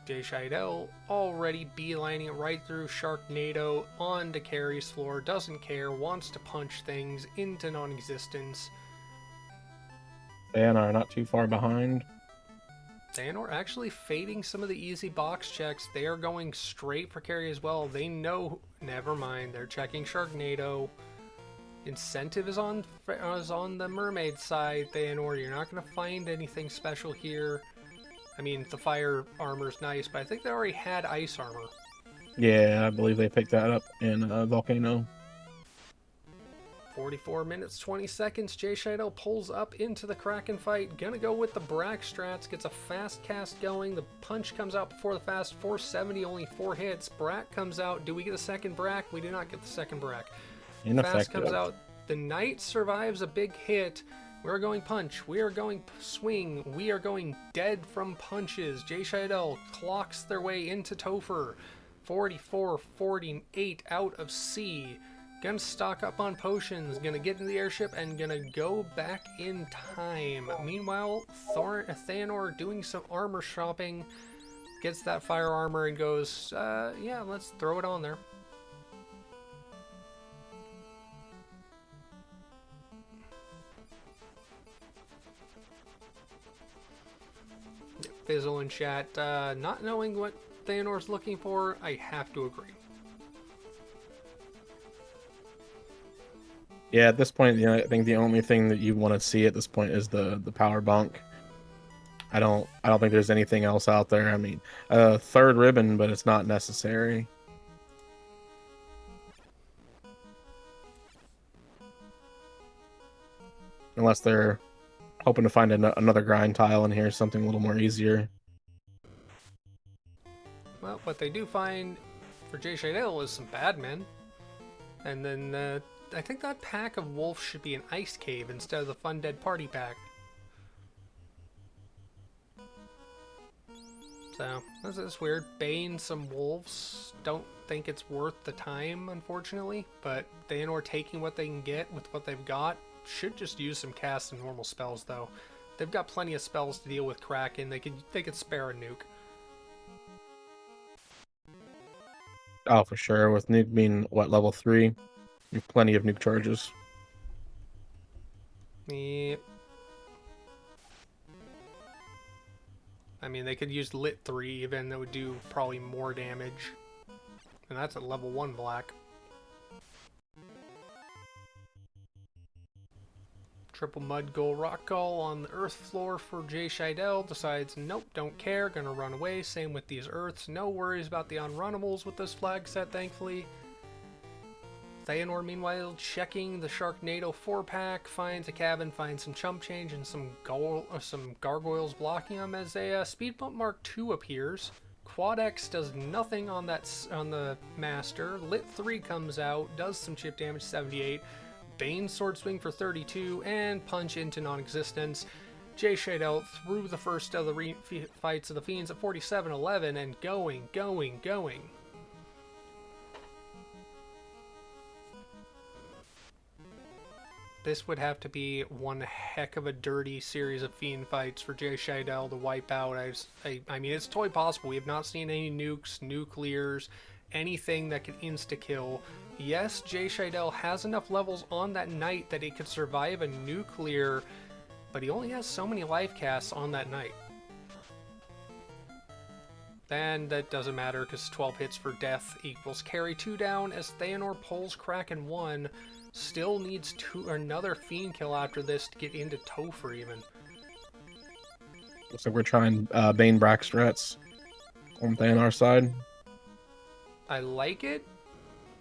JShydell already beelining it right through Sharknado onto Carrie's floor, doesn't care, wants to punch things into non-existence. Thaonar not too far behind. Thaonar actually fading some of the easy box checks. They are going straight for carry as well. They know. Never mind. They're checking Sharknado. Incentive is on the mermaid side. Thaonar, you're not going to find anything special here. I mean, the fire armor's nice, but I think they already had ice armor. Yeah, I believe they picked that up in Volcano. 44 minutes, 20 seconds. JShydell pulls up into the Kraken fight. Gonna go with the Brack strats. Gets a fast cast going. The punch comes out before the fast. 470, only 4 hits. Brack comes out. Do we get a second Brack? We do not get the second Brack. Fast comes out. The Knight survives a big hit. We're going punch. We are going swing. We are going dead from punches. JShydell clocks their way into Topher. 44-48 out of C. Gonna stock up on potions, gonna get in the airship, and gonna go back in time. Meanwhile, Thaonar doing some armor shopping, gets that fire armor and goes, yeah, let's throw it on there. Fizzle in chat, not knowing what Thaonor's looking for, I have to agree. Yeah, at this point, I think the only thing that you want to see at this point is the power bunk. I don't think there's anything else out there. I mean, third ribbon, but it's not necessary. Unless they're hoping to find another grind tile in here, something a little more easier. Well, what they do find for JShydell is some bad men. And then I think that pack of wolves should be an ice cave instead of the Fun Dead Party pack. So, that's weird. Bane some wolves. Don't think it's worth the time, unfortunately. But Thaonar taking what they can get with what they've got. Should just use some cast and normal spells, though. They've got plenty of spells to deal with Kraken. They could spare a nuke. Oh, for sure. With nuke being, what, level 3? You have plenty of nuke charges. Yep. I mean, they could use Lit 3 even. That would do probably more damage. And that's at level 1 black. Triple Mud Gull Rock Gull on the earth floor for JShydell. Decides, nope, don't care, gonna run away. Same with these earths. No worries about the unrunnables with this flag set, thankfully. Thaonar, meanwhile, checking the Sharknado 4-pack, finds a cabin, finds some chump change and some gargoyles blocking him as a Speed Bump Mark II appears. Quad X does nothing on the Master. Lit 3 comes out, does some chip damage, 78. Bane Sword Swing for 32, and punch into non-existence. JShydell through the first of the fights of the Fiends at 47-11 and going. This would have to be one heck of a dirty series of Fiend fights for JShydell to wipe out. I mean, it's totally possible. We have not seen any nukes, nuclears, anything that could insta-kill. Yes, JShydell has enough levels on that Knight that it could survive a nuclear, but he only has so many life casts on that Knight. And that doesn't matter because 12 hits for death equals carry 2 down as Thaonar pulls Kraken 1. Still needs another Fiend kill after this to get into Topher even. Looks like we're trying Bane Brack strats on Thaonar's side. I like it,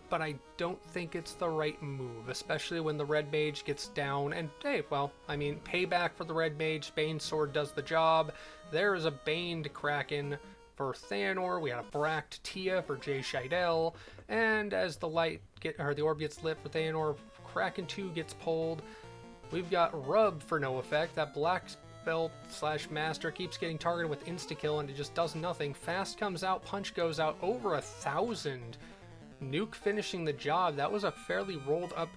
but I don't think it's the right move, especially when the Red Mage gets down. And hey, well, I mean, payback for the Red Mage. Bane Sword does the job. There is a Baned Kraken for Thaonar. We had a Bracked Tia for JShydell. And as the orb gets lit for Thaonar, Kraken 2 gets pulled. We've got Rub for no effect. That black belt / master keeps getting targeted with insta-kill and it just does nothing. Fast comes out, punch goes out, over 1,000. Nuke finishing the job. That was a fairly rolled up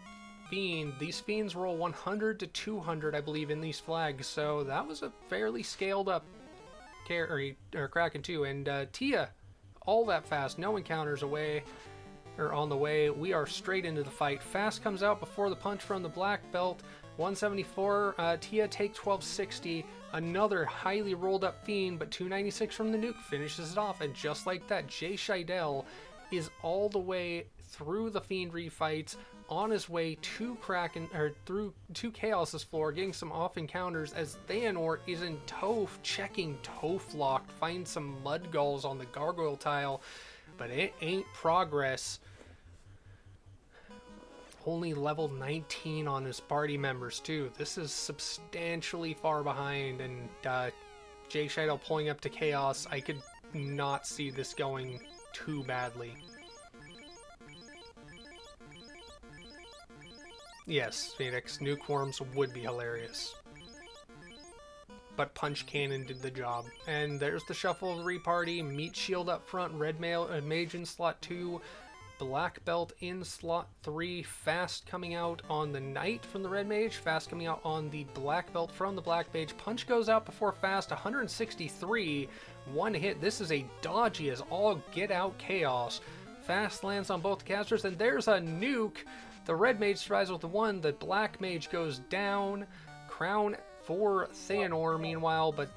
Fiend. These Fiends roll 100 to 200, I believe, in these flags, so that was a fairly scaled up Kraken 2. And Tia, all that fast, no encounters away. are on the way. We are straight into the fight. Fast comes out before the punch from the black belt. 174. Tia take 1260. Another highly rolled up Fiend, but 296 from the nuke finishes it off. And just like that, JShydell is all the way through the Fiend refights, on his way to Kraken, or through to Chaos's floor, getting some off encounters as Thaonar is in Toph, checking Toph locked, finds some mud gulls on the gargoyle tile, but it ain't progress. Only level 19 on his party members too. This is substantially far behind, and JShydell pulling up to Chaos. I could not see this going too badly. Yes, Phoenix, nuke worms would be hilarious. But Punch Cannon did the job. And there's the Shufflery party. Meat Shield up front, Red Mage in slot 2, Black Belt in slot 3, Fast coming out on the Knight from the Red Mage, Fast coming out on the Black Belt from the Black Mage. Punch goes out before Fast, 163, one hit. This is a dodgy as all get out chaos. Fast lands on both casters, and there's a nuke. The Red Mage survives with the 1, the Black Mage goes down. Crown for Thaonar meanwhile, but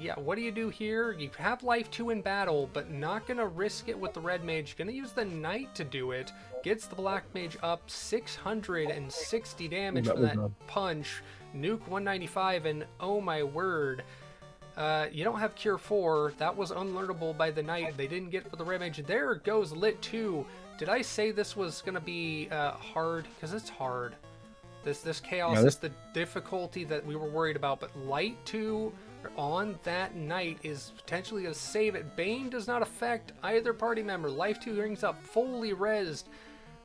yeah, what do you do here? You have life 2 in battle, but not gonna risk it with the Red Mage. Gonna use the Knight to do it. Gets the Black Mage up 660 damage from that punch. Nuke 195, and oh my word. You don't have Cure 4. That was unlearnable by the Knight. They didn't get for the Red Mage. There goes Lit 2. Did I say this was going to be hard? Because it's hard. This Chaos is the difficulty that we were worried about. But Light 2 on that Knight is potentially going to save it. Bane does not affect either party member. Life 2 rings up fully rezzed.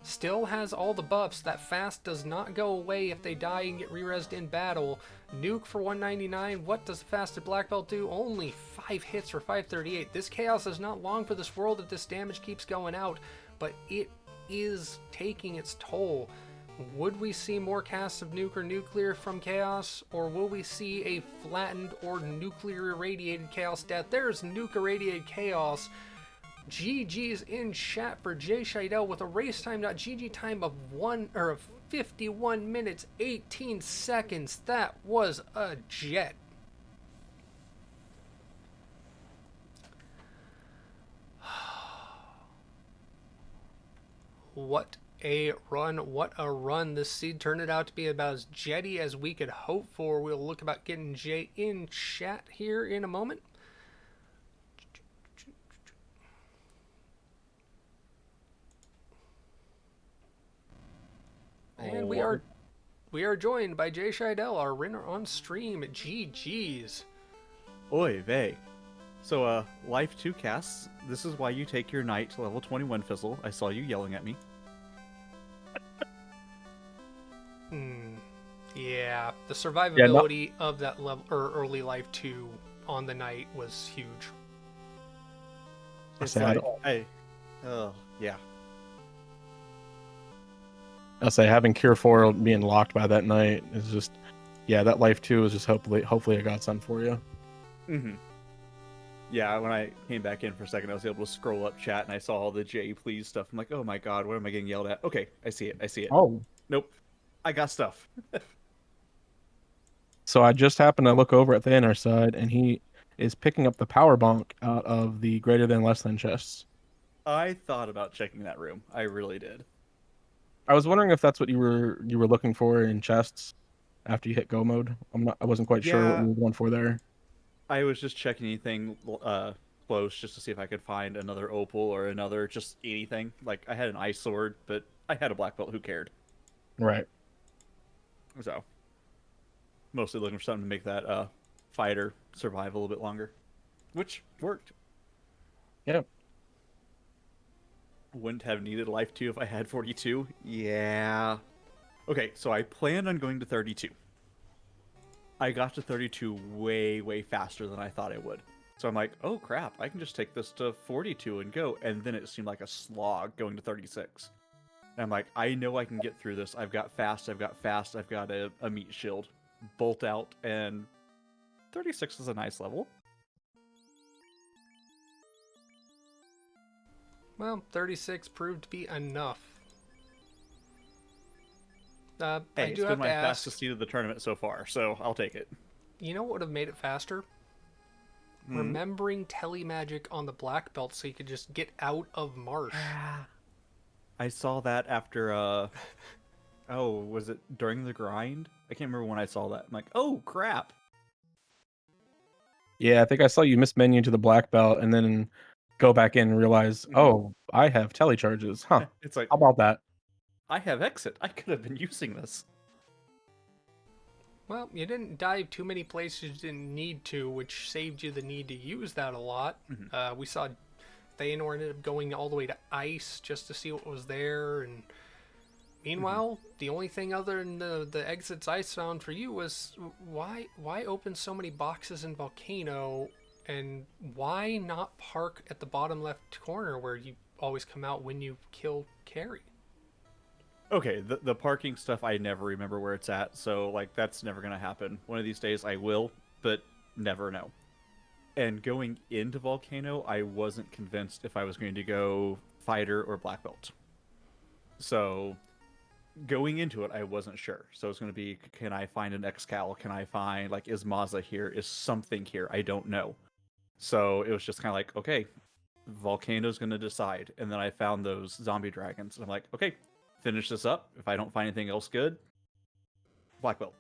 Still has all the buffs. That Fast does not go away if they die and get re-rezzed in battle. Nuke for 199. What does the Fasted Black Belt do? Only 5 hits for 538. This Chaos is not long for this world if this damage keeps going out, but it is taking its toll. Would we see more casts of Nuke or Nuclear from Chaos, or will we see a flattened or nuclear irradiated Chaos death? There's Nuke irradiated Chaos. GG's in chat for JShydell with a race time.gg time of 51 minutes 18 seconds. That was a jet. What a run, what a run. This seed turned it out to be about as jetty as we could hope for. We'll look about getting Jay in chat here in a moment. And we are joined by JShydell, our winner on stream. GG's. Oy vey. So, Life 2 casts. This is why you take your Knight to level 21, Fizzle. I saw you yelling at me. Yeah, the survivability of that level or early Life 2 on the Knight was huge. It's like, yeah. I'll say having Cure 4 being locked by that Knight is just, yeah, that Life 2 is just hopefully a godsend for you. Mm-hmm. Yeah, when I came back in for a second, I was able to scroll up chat and I saw all the Jay please stuff. I'm like, oh my god, what am I getting yelled at? Okay, I see it. Oh. Nope. I got stuff. So I just happened to look over at Thaonar's side, and he is picking up the power bonk out of the greater than less than chests. I thought about checking that room. I really did. I was wondering if that's what you were looking for in chests after you hit go mode. I wasn't quite sure what you were going for there. I was just checking anything close just to see if I could find another opal or another just anything. Like I had an ice sword, but I had a black belt. Who cared? Right. So mostly looking for something to make that fighter survive a little bit longer, which worked. Yeah. Wouldn't have needed Life 2 if I had 42. Yeah. Okay, so I planned on going to 32. I got to 32 way, way faster than I thought I would. So I'm like, oh crap, I can just take this to 42 and go. And then it seemed like a slog going to 36. And I'm like, I know I can get through this. I've got fast, I've got a meat shield. Bolt out, and 36 is a nice level. Well, 36 proved to be enough. Hey, I do it's been have to my ask, fastest seed of the tournament so far, so I'll take it. you know what would have made it faster? Hmm. Remembering Telemagic on the black belt so you could just get out of Marsh. I saw that after oh, was it during the grind? I can't remember when I saw that. I'm like, oh crap. Yeah, I think I saw you miss menu to the black belt and then go back in and realize, Mhm. oh, I have telecharges. Huh. It's like, How about that? I have exit. I could have been using this. Well, you didn't dive too many places you didn't need to, which saved you the need to use that a lot. Mhm. We saw Thaonar ended up going all the way to ice just to see what was there, and meanwhile, the only thing other than the exits I found for you was why open so many boxes in Volcano, and why not park at the bottom left corner where you always come out when you kill Carrie? Okay, the parking stuff I never remember where it's at, so like that's never gonna happen. One of these days I will, but never know. And going into Volcano, I wasn't convinced if I was going to go fighter or black belt. So going into it, I wasn't sure. So it's going to be, can I find an Excal? Can I find like is Mazda here? Is something here? I don't know. So it was just kind of like, okay, Volcano's going to decide. And then I found those zombie dragons. And I'm like, okay, finish this up. If I don't find anything else good, black belt.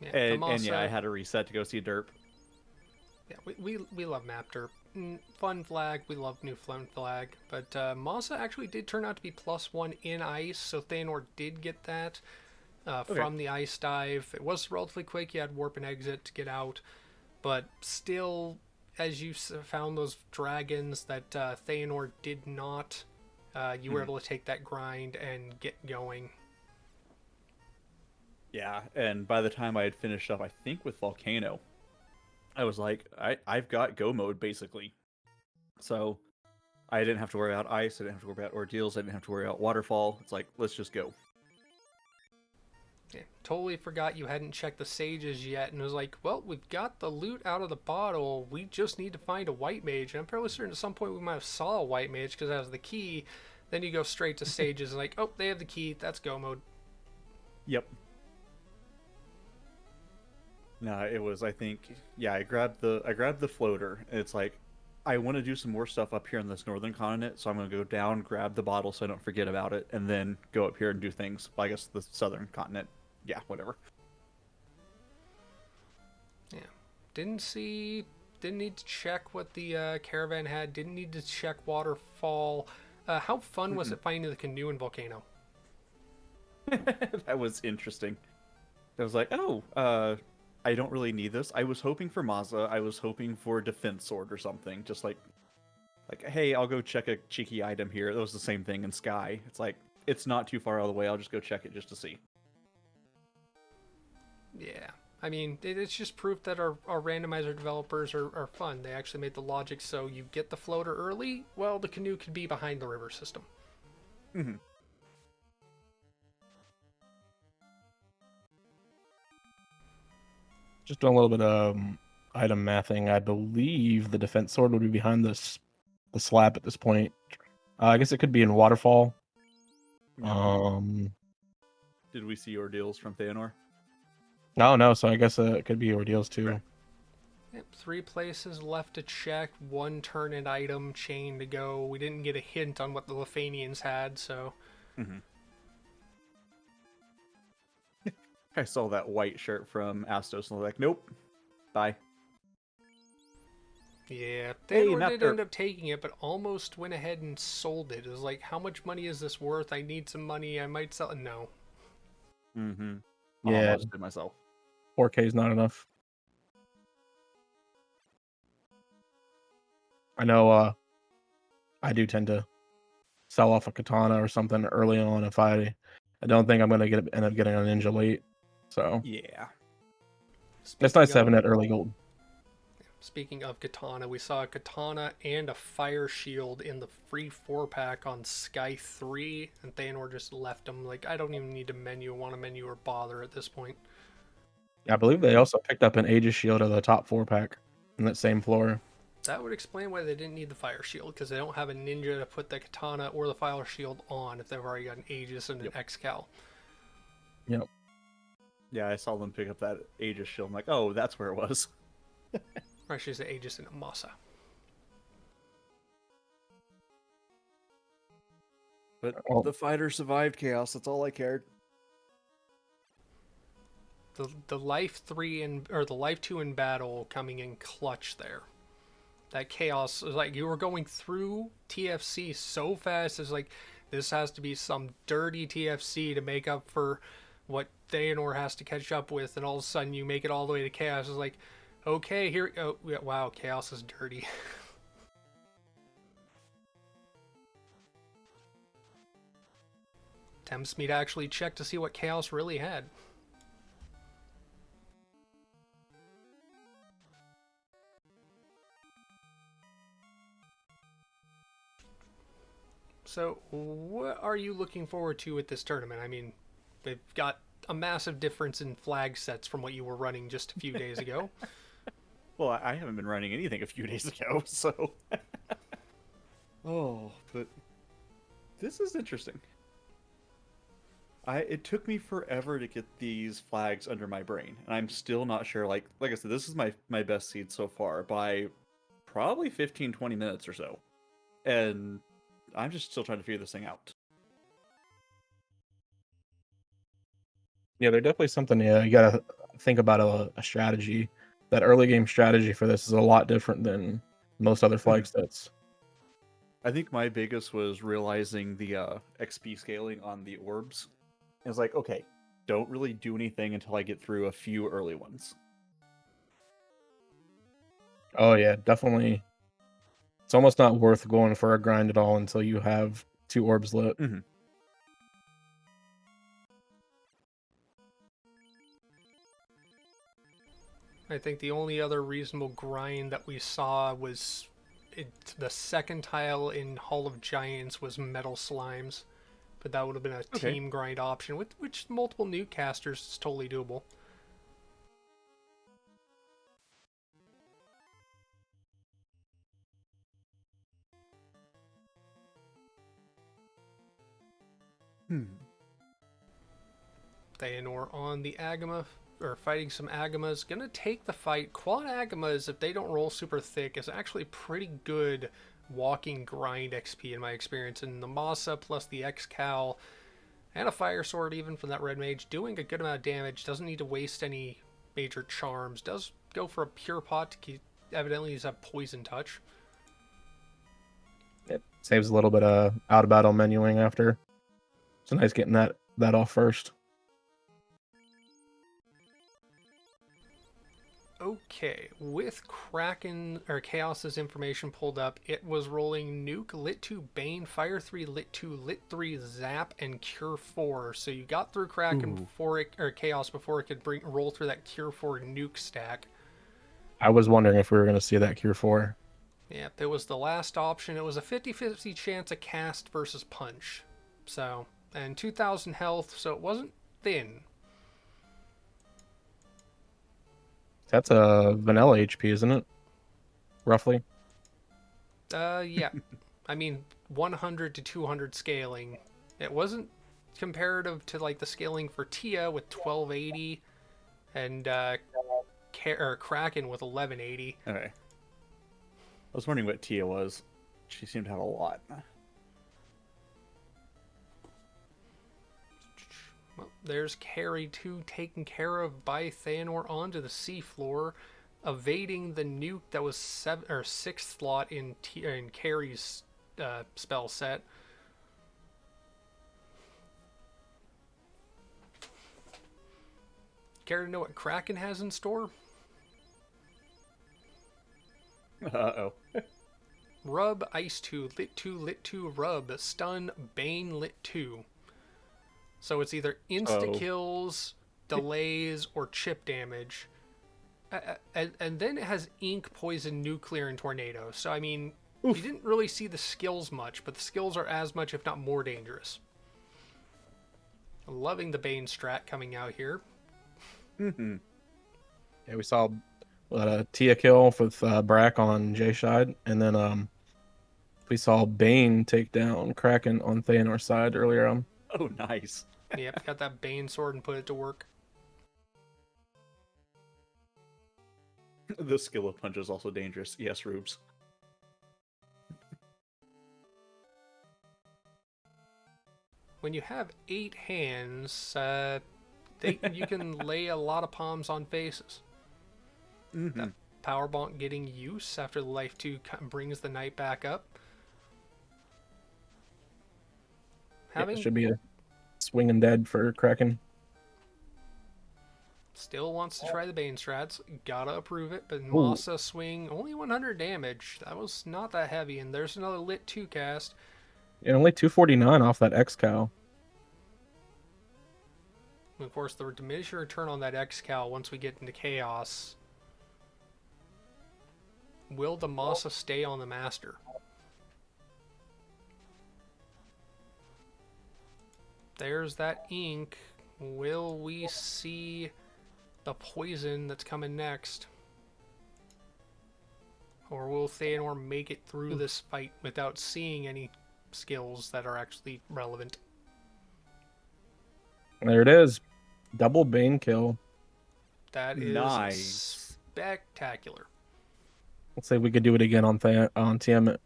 Yeah, And yeah, I Tomasa. had to reset to go see Derp. Yeah, we love Mapter. Fun flag, we love new fun flag. But Masa actually did turn out to be +1 in ice, so Thaonar did get that from the ice dive. It was relatively quick, you had warp and exit to get out, but still, as you found those dragons that Thaonar did not, you were able to take that grind and get going. Yeah, and by the time I had finished up, I think with Volcano, I was like, I've got go mode basically. So I didn't have to worry about ice, I didn't have to worry about ordeals, I didn't have to worry about waterfall. It's like, let's just go. Yeah, totally forgot you hadn't checked the sages yet, and was like, well, we've got the loot out of the bottle. We just need to find a white mage. And I'm fairly certain at some point we might have saw a white mage because that was the key. Then you go straight to sages and like, oh, they have the key. That's go mode. Yep. No, it was, I think, yeah, I grabbed the floater. And it's like, I want to do some more stuff up here in this northern continent, so I'm going to go down, grab the bottle so I don't forget about it, and then go up here and do things. Well, I guess the southern continent. Yeah, whatever. Yeah, didn't need to check what the caravan had. Didn't need to check waterfall. How fun was it finding the canoe in Volcano? That was interesting. I was like, oh, I don't really need this. I was hoping for Mazda. I was hoping for a defense sword or something. Just like, hey, I'll go check a cheeky item here. That was the same thing in Sky. It's like, it's not too far out of the way. I'll just go check it just to see. Yeah. I mean, it's just proof that our randomizer developers are fun. They actually made the logic so you get the floater early, well, the canoe could be behind the river system. Mm-hmm. Just doing a little bit of item mathing. I believe the defense sword would be behind the slab at this point. I guess it could be in waterfall. Yeah. Did we see ordeals from Thaonar? No. So I guess it could be ordeals too. Right. Yep, 3 places left to check, 1 turn and item chain to go. We didn't get a hint on what the Lithanians had, so... Mm-hmm. I saw that white shirt from Astos and I was like, nope. Bye. Yeah, Hey, Thaonar did Napter. end up taking it, but almost went ahead and sold it. It was like, how much money is this worth? I need some money. I might sell it. No. Mm-hmm. Yeah. I almost did myself. 4K is not enough. I know I do tend to sell off a katana or something early on if I don't think I'm gonna end up getting a ninja late. So Yeah. it's nice to have that early gold. Speaking of katana, we saw a katana and a fire shield in the free 4-pack on Sky 3, and Thaonar just left them. Like, I don't even need to want a menu or bother at this point. Yeah, I believe they also picked up an Aegis shield of the top 4-pack in that same floor. That would explain why they didn't need the fire shield, because they don't have a ninja to put the katana or the fire shield on if they've already got an Aegis and an X-Cal. Yep. Yeah, I saw them pick up that Aegis shield. I'm like, oh, that's where it was. Or actually, it's the Aegis and a Masa. But Oh. the fighter survived chaos. That's all I cared. The life 3 or the life 2 in battle coming in clutch there. That chaos is like you were going through TFC so fast. It's like this has to be some dirty TFC to make up for what Thaonar has to catch up with, and all of a sudden you make it all the way to chaos. It's like, okay, here. Oh, wow, chaos is dirty. Tempts me to actually check to see what chaos really had. So, what are you looking forward to with this tournament? I mean, they've got a massive difference in flag sets from what you were running just a few days ago. Well, I haven't been running anything a few days ago, so. Oh, but this is interesting. It took me forever to get these flags under my brain, and I'm still not sure. Like I said, this is my best seed so far by probably 15-20 minutes or so, and I'm just still trying to figure this thing out. Yeah, they're definitely something. Yeah, you gotta think about a strategy. That early game strategy for this is a lot different than most other flag sets. I think my biggest was realizing the XP scaling on the orbs. It was like, okay, don't really do anything until I get through a few early ones. Oh yeah, definitely. It's almost not worth going for a grind at all until you have 2 orbs lit. Mm-hmm. I think the only other reasonable grind that we saw was the second tile in Hall of Giants was Metal Slimes, but that would have been a team grind option, with which multiple nuke casters is totally doable. Thaonar on the Agama, or fighting some Agamas, gonna take the fight. Quad Agamas, if they don't roll super thick, is actually pretty good walking grind XP in my experience. And the Masa plus the X-Cal and a Fire Sword even from that Red Mage, doing a good amount of damage, doesn't need to waste any major charms, does go for a Pure Pot to keep, evidently he's a Poison Touch. It saves a little bit of out of battle menuing after. It's nice getting that off first. Okay, with Kraken or Chaos's information pulled up, it was rolling Nuke, Lit 2, Bane, Fire 3, Lit 2, Lit 3, Zap, and Cure 4. So you got through Kraken before it, or Chaos before it could roll through that Cure 4 Nuke stack. I was wondering if we were going to see that Cure 4. Yep, it was the last option. It was a 50-50 chance of cast versus punch. So, and 2,000 health, so it wasn't thin. That's a vanilla HP, isn't it? Roughly. Yeah. I mean, 100 to 200 scaling. It wasn't comparative to like the scaling for Tia with 1280 and Kraken with 1180. Okay. I was wondering what Tia was. She seemed to have a lot. Well, there's Carry 2 taken care of by Thaonar onto the seafloor, evading the nuke that was 6th slot in Carry's spell set. Care to know what Kraken has in store? Uh-oh. Rub, Ice 2, Lit 2, Lit 2, Rub, Stun, Bane, Lit 2. So it's either insta-kills, delays, or chip damage. And then it has Ink, Poison, Nuclear, and Tornado. So, I mean, you didn't really see the skills much, but the skills are as much, if not more, dangerous. I'm loving the Bane strat coming out here. Yeah, we saw Tia kill with Brack on JShydell, and then we saw Bane take down Kraken on Thaonar's side earlier on. Oh, nice. Yep, got that Bane sword and put it to work. The skill of punch is also dangerous. Yes, Rubes. When you have 8 hands, you can lay a lot of palms on faces. Mm-hmm. That power bonk getting use after the life 2 brings the knight back up. It should be a swinging dead for Kraken. Still wants to try the Bane strats. Gotta approve it, but Masa swing, only 100 damage. That was not that heavy, and there's another lit 2 cast. And only 249 off that X-Cow. Of course, the diminishing return on that X-Cal once we get into Chaos. Will the Masa stay on the Master? There's that ink. Will we see the poison that's coming next? Or will Thaonor make it through this fight without seeing any skills that are actually relevant? There it is. Double Bane kill. That is nice. Spectacular. Let's say we could do it again on Tiamat.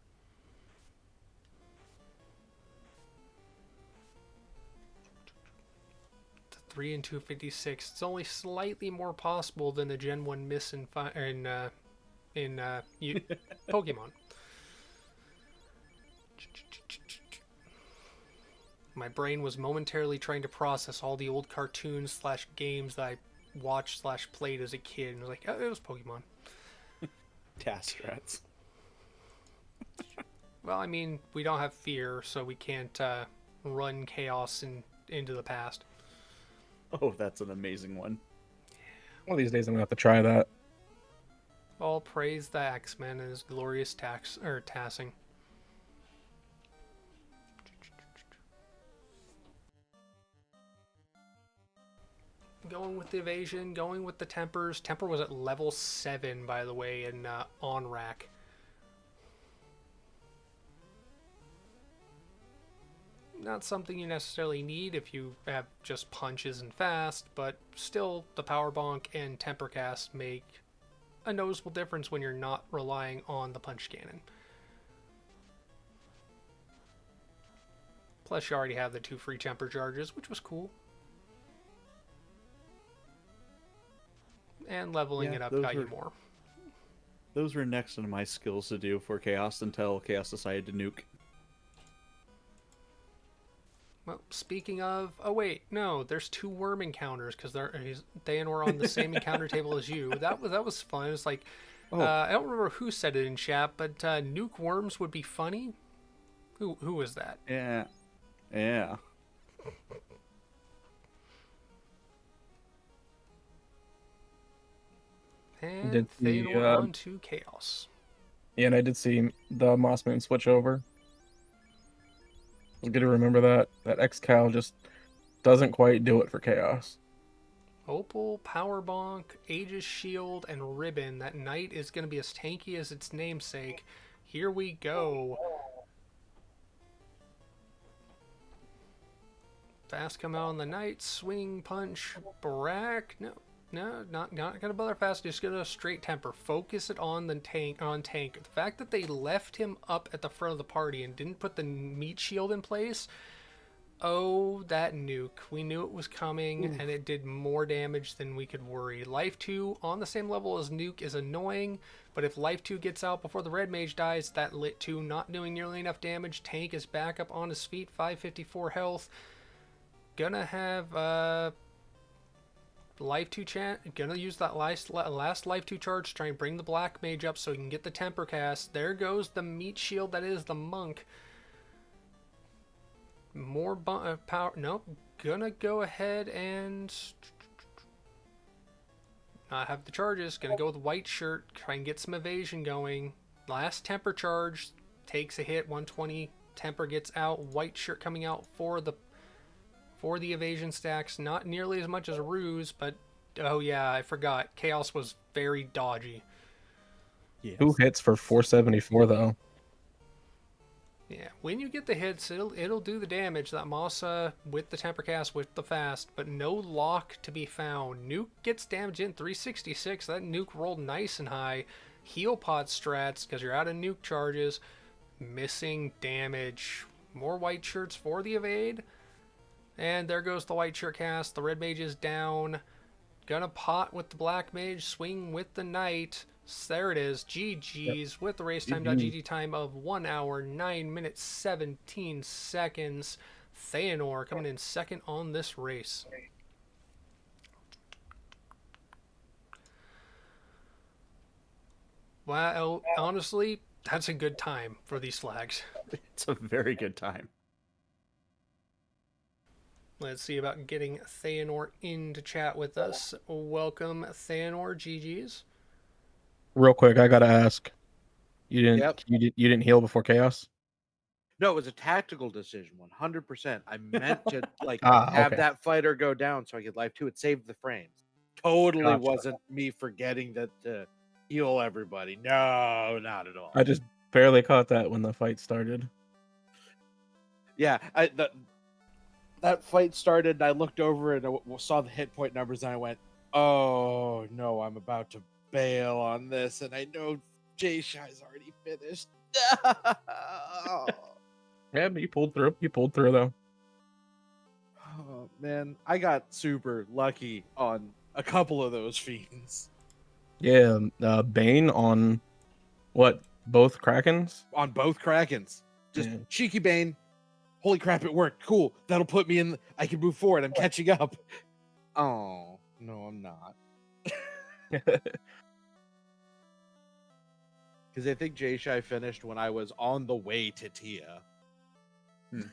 3 and 256. It's only slightly more possible than the Gen 1 miss in Pokemon. My brain was momentarily trying to process all the old cartoons slash games that I watched slash played as a kid, and was like, oh, it was Pokemon. Task strats. Well, I mean, we don't have fear, so we can't run chaos into the past. Oh, that's an amazing one. One of these days I'm gonna have to try that. All praise the X-Men and his glorious tassing. Going with the evasion, going with the tempers. Temper was at level 7, by the way, in on rack. Not something you necessarily need if you have just punches and fast, but still the power bonk and temper cast make a noticeable difference when you're not relying on the punch cannon. Plus you already have the 2 free temper charges, which was cool. And leveling it up got you more. Those were next on my skills to do for Chaos until Chaos decided to nuke. Well, speaking of... Oh, wait. No, there's 2 worm encounters because Thaonor on the same encounter table as you. That was fun. It was like... I don't remember who said it in chat, but nuke worms would be funny. Who was that? Yeah. Yeah. And Thaonor on to Chaos. Yeah, and I did see the Moss Moon switch over. It's good to remember that. That X-Cal just doesn't quite do it for Chaos. Opal, Power Bonk, Aegis Shield, and Ribbon. That knight is going to be as tanky as its namesake. Here we go. Fast come out on the knight. Swing, punch, Brack. No, not gonna bother fast. Just gonna straight temper. Focus it on the tank. The fact that they left him up at the front of the party and didn't put the meat shield in place. Oh, that nuke. We knew it was coming, and it did more damage than we could worry. Life 2 on the same level as nuke is annoying, but if Life 2 gets out before the red mage dies, that lit 2 not doing nearly enough damage. Tank is back up on his feet, 554 health. Gonna have Life 2 gonna use that last Life 2 charge to try and bring the black mage up so he can get the temper cast. There goes the meat shield that is the monk. More power. Nope. Gonna go ahead and not have the charges. Gonna go with white shirt. Try and get some evasion going. Last temper charge takes a hit. 120. Temper gets out. White shirt coming out for the evasion stacks. Not nearly as much as a ruse, but oh yeah, I forgot. Chaos was very dodgy. Yes. Who hits for 474 though? Yeah, when you get the hits, it'll do the damage. That Masa with the temper cast with the fast, but no lock to be found. Nuke gets damage in 366. That nuke rolled nice and high. Heal pod strats because you're out of nuke charges. Missing damage. More white shirts for the evade. And there goes the white shirt cast. The red mage is down. Gonna pot with the black mage. Swing with the knight. There it is. GG's with the race time.gg time of 1 hour, 9 minutes, 17 seconds. Thaonar coming in second on this race. Well, honestly, that's a good time for these flags. It's a very good time. Let's see about getting Thaonar in to chat with us. Welcome, Thaonar. GG's. Real quick, I gotta ask. You didn't Yep. you didn't heal before chaos? No, it was a tactical decision, 100%. I meant to Ah, have okay. that fighter go down so I could life 2. It saved the frames. Totally Gotcha. wasn't me forgetting to heal everybody. No, not at all. I just barely caught that when the fight started. Yeah, that fight started, and I looked over and I saw the hit point numbers, and I went, "Oh no, I'm about to bail on this," and I know JShydell's already finished. Yeah, but you pulled through. You pulled through though. Oh man, I got super lucky on a couple of those fiends. Yeah, Bane on what? Both Krakens? On both Krakens. Just Yeah. cheeky Bane. Holy crap, it worked. Cool. That'll put me in. I can move forward. I'm catching up. Oh, no, I'm not. Because I think JShydell finished when I was on the way to Tia. And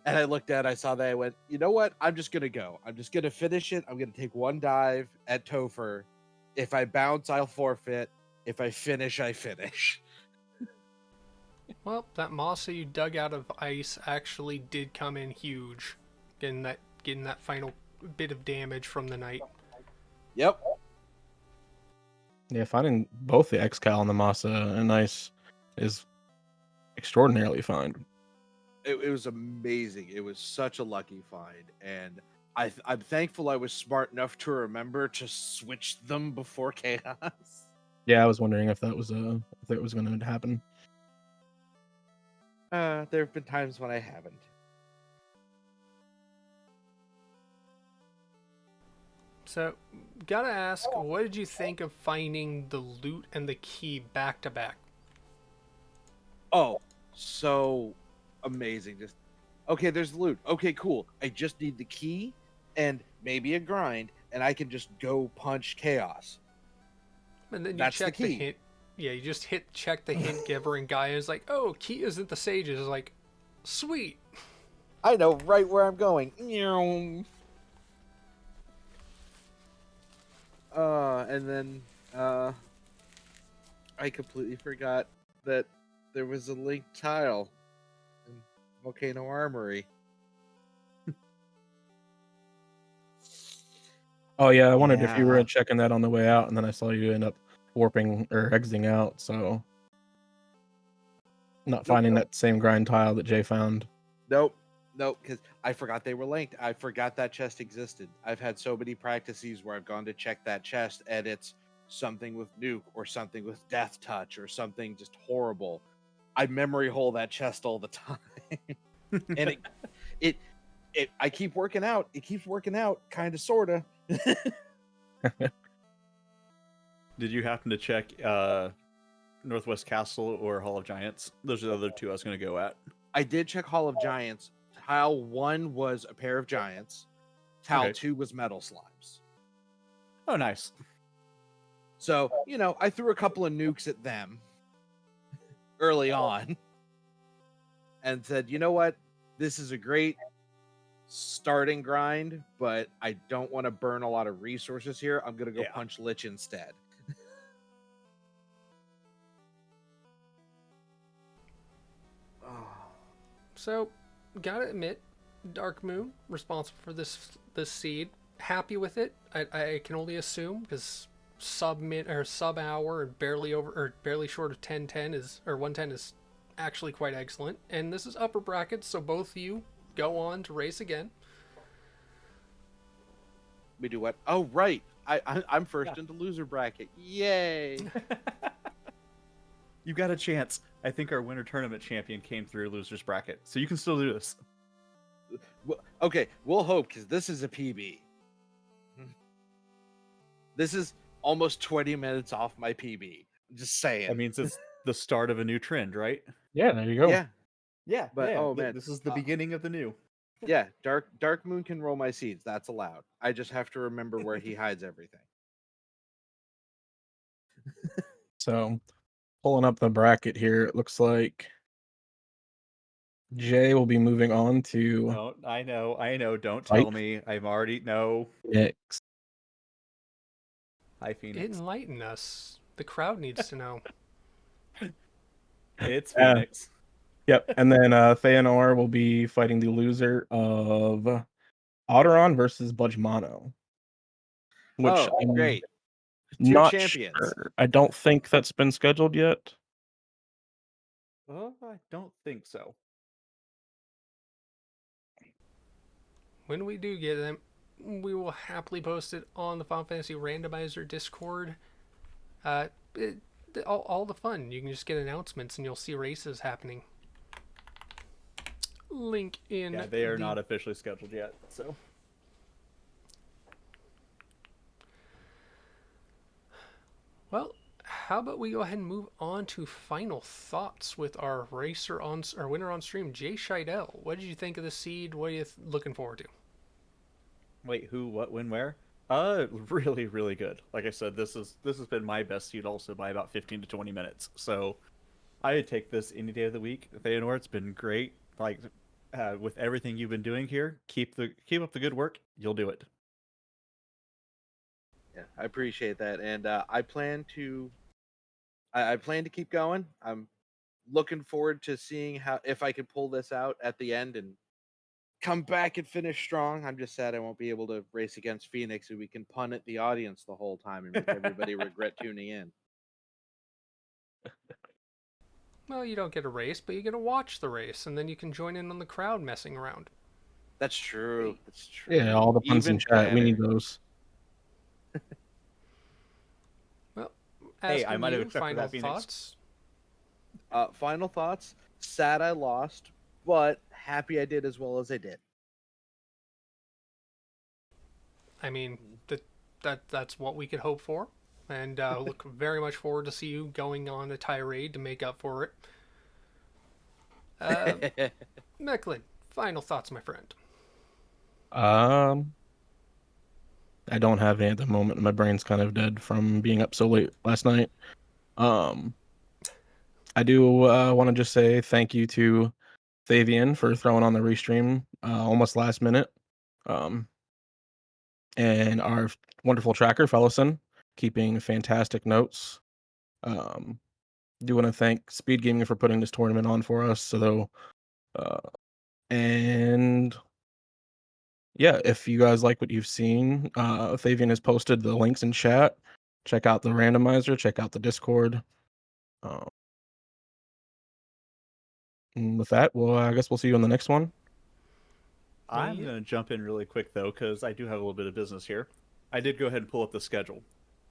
I looked at it, I saw that, I went, you know what? I'm just going to go. I'm just going to finish it. I'm going to take one dive at Topher. If I bounce, I'll forfeit. If I finish, I finish. Well, that Masa you dug out of ice actually did come in huge, getting that final bit of damage from the knight. Yep. Yeah, finding both the Excal and the Masa and Ice is extraordinarily fine. It was amazing. It was such a lucky find. And I'm thankful I was smart enough to remember to switch them before chaos. Yeah, I was wondering if that was going to happen. There have been times when I haven't. So, gotta ask, what did you think of finding the loot and the key back to back? Oh, so amazing. Just okay, there's loot. Okay, cool. I just need the key and maybe a grind, and I can just go punch chaos. And then you That's the check the key. hint. Yeah, you just check the hint giver, and Gaia is like, "Oh, key isn't the sages." Is like, sweet. I know right where I'm going. And then I completely forgot that there was a linked tile in Volcano Armory. Oh yeah, I wondered if you were Yeah. checking that on the way out, and then I saw you end up warping or exiting out, so not finding that same grind tile that Jay found. Nope, because I forgot they were linked. I forgot that chest existed. I've had so many practices where I've gone to check that chest, and it's something with nuke or something with death touch or something just horrible. I memory hole that chest all the time, and it I keep working out. It keeps working out, kind of, sorta. Did you happen to check Northwest Castle or Hall of Giants? Those are the other two I was going to go at. I did check Hall of Giants. Tile 1 was a pair of giants. Tile Okay. 2 was metal slimes. Oh, nice. So, I threw a couple of nukes at them early on and said, you know what? This is a great starting grind, but I don't want to burn a lot of resources here. I'm going to go punch Lich instead. So, gotta admit, Dark Moon responsible for this seed. Happy with it. I can only assume because sub hour and barely short of 10:10 is, or 1:10 is actually quite excellent. And this is upper brackets, so both of you go on to race again. We do what? Oh, right. I'm first into loser bracket. Yay! You got a chance. I think our winter tournament champion came through losers bracket, so you can still do this. Okay, we'll hope, because this is a PB. This is almost 20 minutes off my PB. I'm just saying. That means it's the start of a new trend, right? Yeah, there you go. Yeah, Yeah, but yeah. oh man, This is the beginning of the new. yeah. Dark Moon can roll my seeds. That's allowed. I just have to remember where he hides everything. So, pulling up the bracket here, it looks like Jay will be moving on to No, I know. Don't tell me. I'm already no. X. Hi, Phoenix. Enlighten us. The crowd needs to know. It's Phoenix. Yep, and then Thaonar will be fighting the loser of Otteron versus Budgemano. Which Oh, I'm great. Two not champions. sure. I don't think that's been scheduled yet. Oh, I don't think so. When we do get them, we will happily post it on the Final Fantasy Randomizer Discord. All the fun. You can just get announcements and you'll see races happening. Link in. Yeah, they are not officially scheduled yet, so. Well, how about we go ahead and move on to final thoughts with our winner on stream, JShydell. What did you think of the seed? What are you looking forward to? Wait, who, what, when, where? Really, really good. Like I said, this has been my best seed also by about 15 to 20 minutes. So I'd take this any day of the week. Thaonar, it's been great. Like with everything you've been doing here, keep up the good work. You'll do it. Yeah, I appreciate that, and I plan to keep going. I'm looking forward to seeing if I can pull this out at the end and come back and finish strong. I'm just sad I won't be able to race against Phoenix, and we can pun at the audience the whole time and make everybody regret tuning in. Well, you don't get a race, but you get to watch the race, and then you can join in on the crowd messing around. That's true. That's true. Yeah, all the puns in chat. We need those. Well, Hey, I asking might have you, accepted final that, Phoenix. thoughts. Final thoughts. Sad I lost, but happy I did as well as I did. I mean, that's what we could hope for, and look very much forward to see you going on a tirade to make up for it. Mecklin, final thoughts, my friend. I don't have any at the moment. My brain's kind of dead from being up so late last night. I do want to just say thank you to Thavian for throwing on the restream almost last minute. And our wonderful tracker, Fellison, keeping fantastic notes. Do want to thank Speed Gaming for putting this tournament on for us. So, and yeah, if you guys like what you've seen, Thavian has posted the links in chat. Check out the randomizer. Check out the Discord. And with that, well, I guess we'll see you on the next one. I'm going to jump in really quick, though, because I do have a little bit of business here. I did go ahead and pull up the schedule.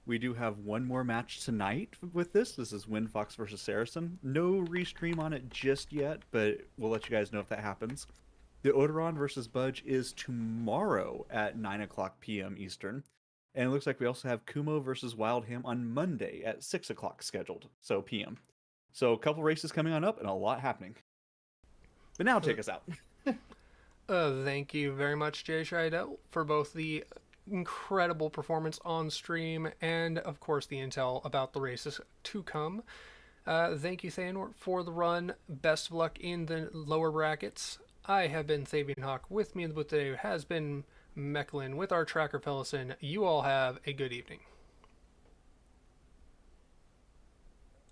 We do have one more match tonight with this. This is Windfox versus Saracen. No restream on it just yet, but we'll let you guys know if that happens. The Odoron versus Budge is tomorrow at 9 o'clock p.m. Eastern. And it looks like we also have Kumo versus Wildham on Monday at 6 o'clock scheduled, so p.m. So a couple races coming on up and a lot happening. But now take us out. Thank you very much, JShydell, for both the incredible performance on stream and, of course, the intel about the races to come. Thank you, Thaonar, for the run. Best of luck in the lower brackets. I have been Thavian Hawk. With me in the booth today has been Mecklin with our tracker Pellison. You all have a good evening.